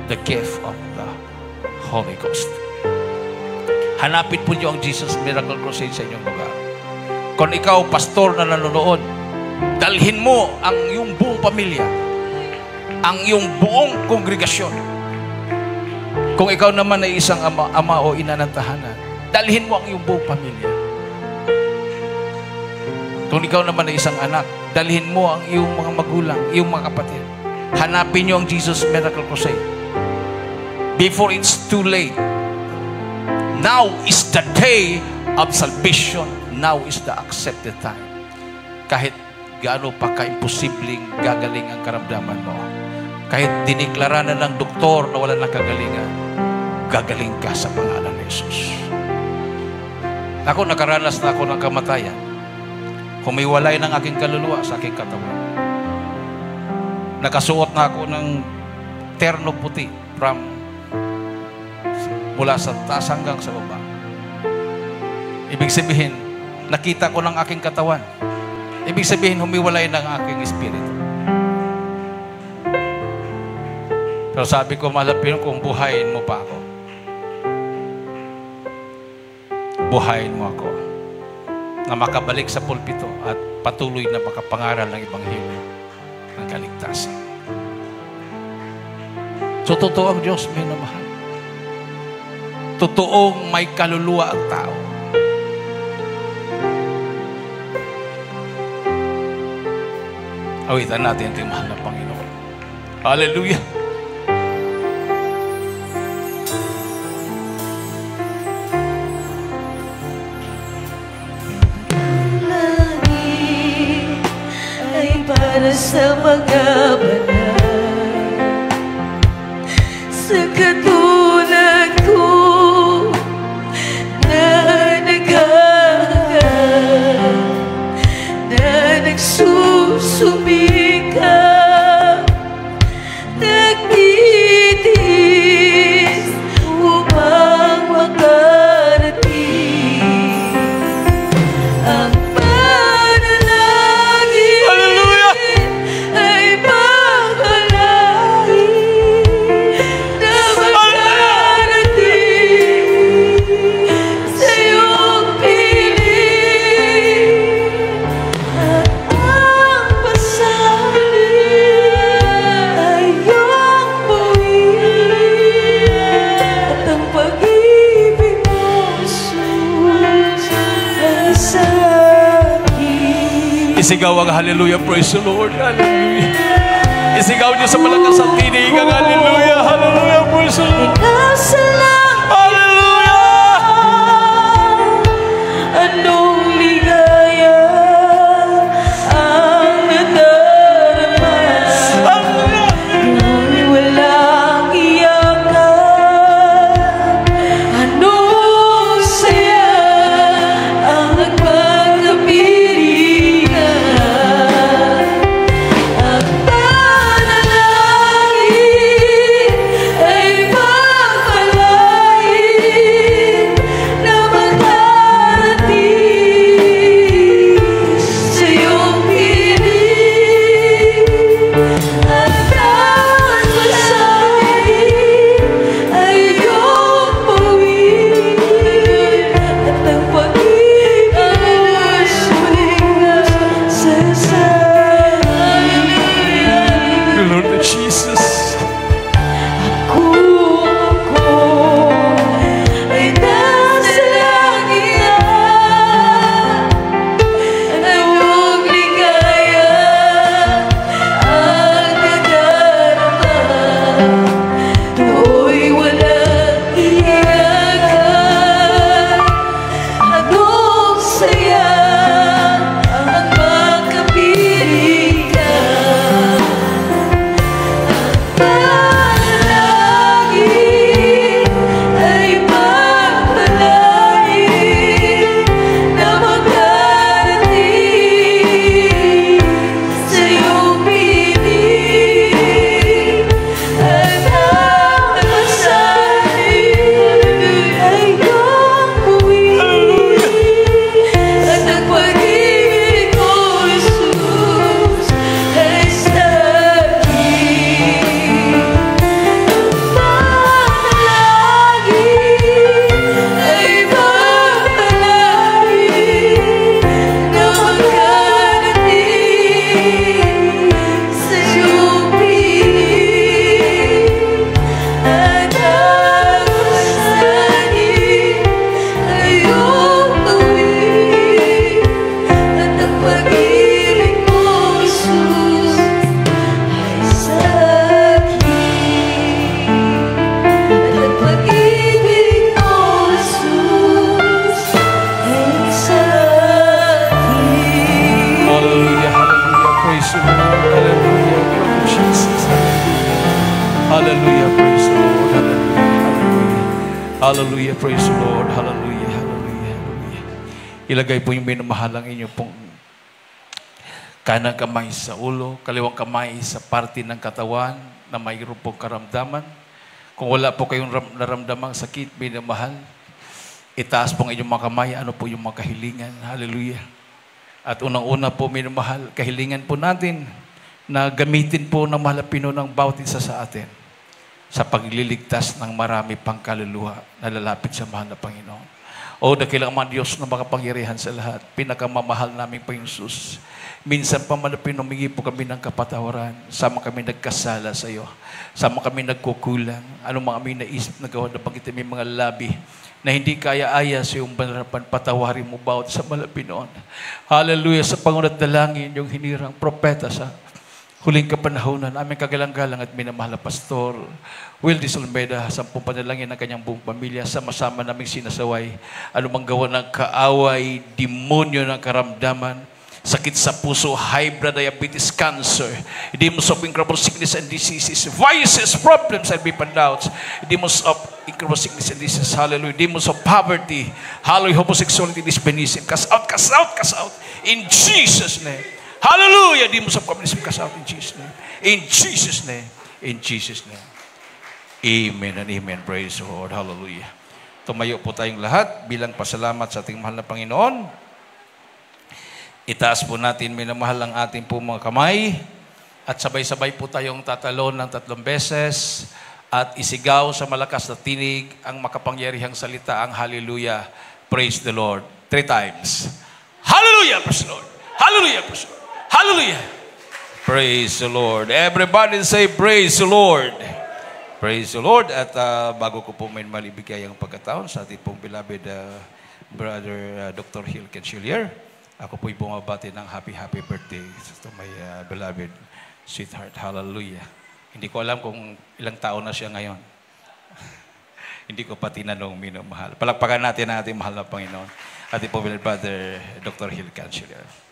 the gift of the Holy Ghost. Hanapin po niyo ang Jesus Miracle Crusade sa inyong lugar. Kung ikaw, pastor na nanonood, dalhin mo ang iyong buong pamilya, ang iyong buong kongregasyon. Kung ikaw naman ay isang ama o ina ng tahanan, dalhin mo ang iyong buong pamilya. Kung ikaw naman ay isang anak, dalhin mo ang iyong mga magulang, iyong mga kapatid. Hanapin niyo ang Jesus Miracle Crusade. Before it's too late. Now is the day of salvation. Now is the accepted time. Kahit gaano pa ka-imposibleng gagaling ang karamdaman mo. Kahit diniklara na ng doktor na wala nang kagalingan, gagaling ka sa pangalan ni Jesus. Ako, nakaranas na ako ng kamatayan. Humiwalay ng aking kaluluwa sa aking katawan. Nakasuot na ako ng terno puti mula sa taas hanggang sa baba. Ibig sabihin, nakita ko ng aking katawan. Ibig sabihin, humiwalay ng aking espiritu. Pero sabi ko, malapin kung buhayin mo pa ako. Buhayin mo ako na makabalik sa pulpito at patuloy na makapangaral ng Ebanghelyo ng kaligtasan. So, totoo ang Diyos, may namahal. Totoong may kaluluwa ang tao. Awitan natin ang mahal na Panginoon. Hallelujah! Langit ay para sa Isigaw ang hallelujah, praise the Lord, hallelujah. Isigaw niyo sa malakas ang tinig ang hallelujah, hallelujah, praise the Lord. Hallelujah! Anong ligaya ang nadarama, ngunit walang iyakan. Anong saya ang nagpagkapiringan. Ang panalangin ay pagpalain na magdarating sa iyong piling. At ang masahin ay iyong pawin, at ang pag-ibig mo'y sumingas sa sahin. Lord Jesus. Kung ako ay nasa langit na, anong ligaya ang nadarama, tu'y walang iyakan. Anong saya ang magkapiringan. Panalangin ay pagpalain na magdarating sa iyong piling. At ang masahin ay iyong buwin, at ang pag-ibig mo, Jesus, ay sakin. Panalangin ay pagpalain na magdarating sa iyong piling. At ang masahin ay iyong gawin, at ang pag-ibig mo, Jesus, ay sakin. At ang pag-ibig mo, Jesus, ay sakin. Hallelujah, hallelujah, praise the Lord, hallelujah, thank you, Jesus, hallelujah, praise the Lord, hallelujah, hallelujah, hallelujah, praise the Lord, hallelujah, hallelujah, hallelujah. Ilagay po yung minamahalang inyo pong kanang kamay sa ulo, kaliwang kamay sa parte ng katawan na mayroon pong karamdaman. Kung wala po kayong naramdamang sakit, minamahal, itaas po ang inyong mga kamay, ano po yung mga kahilingan, hallelujah. At unang-una po, minamahal, kahilingan po natin na gamitin po ng mahal na Pinoy ng bawat isa sa atin sa pagliligtas ng marami pang kaluluwa na lalapit sa mahal na Panginoon. O dakilang mga Diyos na makapangyarihan sa lahat, pinakamamahal namin Panginoon Jesus. Minsan pa man na pinumingi po kami ng kapatawaran, sama kami nagkasala sa iyo, sama kami nagkukulang, ano mga aming naisip na gawa na pagkita may mga labi na hindi kaya-aya sa iyong banarapan, patawarin mo bawat sa malapinoon. Hallelujah, sa pangunat dalangin, yung hinirang propeta sa huling kapanahonan, aming kagalang-galang at minamahal na Pastor Wildis Olmeda, 10 panalangin ng kanyang buong pamilya, sama-sama naming sinasaway, anumang gawa ng kaaway, demonyo ng karamdaman, sakit sa puso, high blood diabetes, cancer, demons of incurable sickness and diseases, vices, problems, and weapon doubts, demons of incurable sickness and diseases, hallelujah, demons of poverty, hallelujah, homosexuality, lesbianism, cast out, cast out, cast out, in Jesus' name. Hallelujah, demons of communism, cast out in Jesus' name. In Jesus' name. In Jesus' name. Amen and amen. Praise the Lord. Hallelujah. Tumayo po tayong lahat bilang pasalamat sa ating mahal na Panginoon. Itaas po natin, minamahal ang ating po mga kamay. At sabay-sabay po tayong tatalon ng 3 beses. At isigaw sa malakas na tinig ang makapangyarihang salita, ang hallelujah. Praise the Lord. 3 times. Hallelujah, praise the Lord. Hallelujah, praise the Lord. Hallelujah. Praise the Lord. Everybody say, praise the Lord. Praise the Lord. At bago ko po may malibigay ang pagkataon sa ating pong beloved Brother Dr. Hill Kenchilier, Ako po'y bumabati ng happy birthday to my beloved sweetheart. Hallelujah. Hindi ko alam kung ilang taon na siya ngayon. Hindi ko pa tinanong minumahal. Palakpakan natin ang ating mahal na Panginoon. Ating po, Brother Dr. Hill Canceller.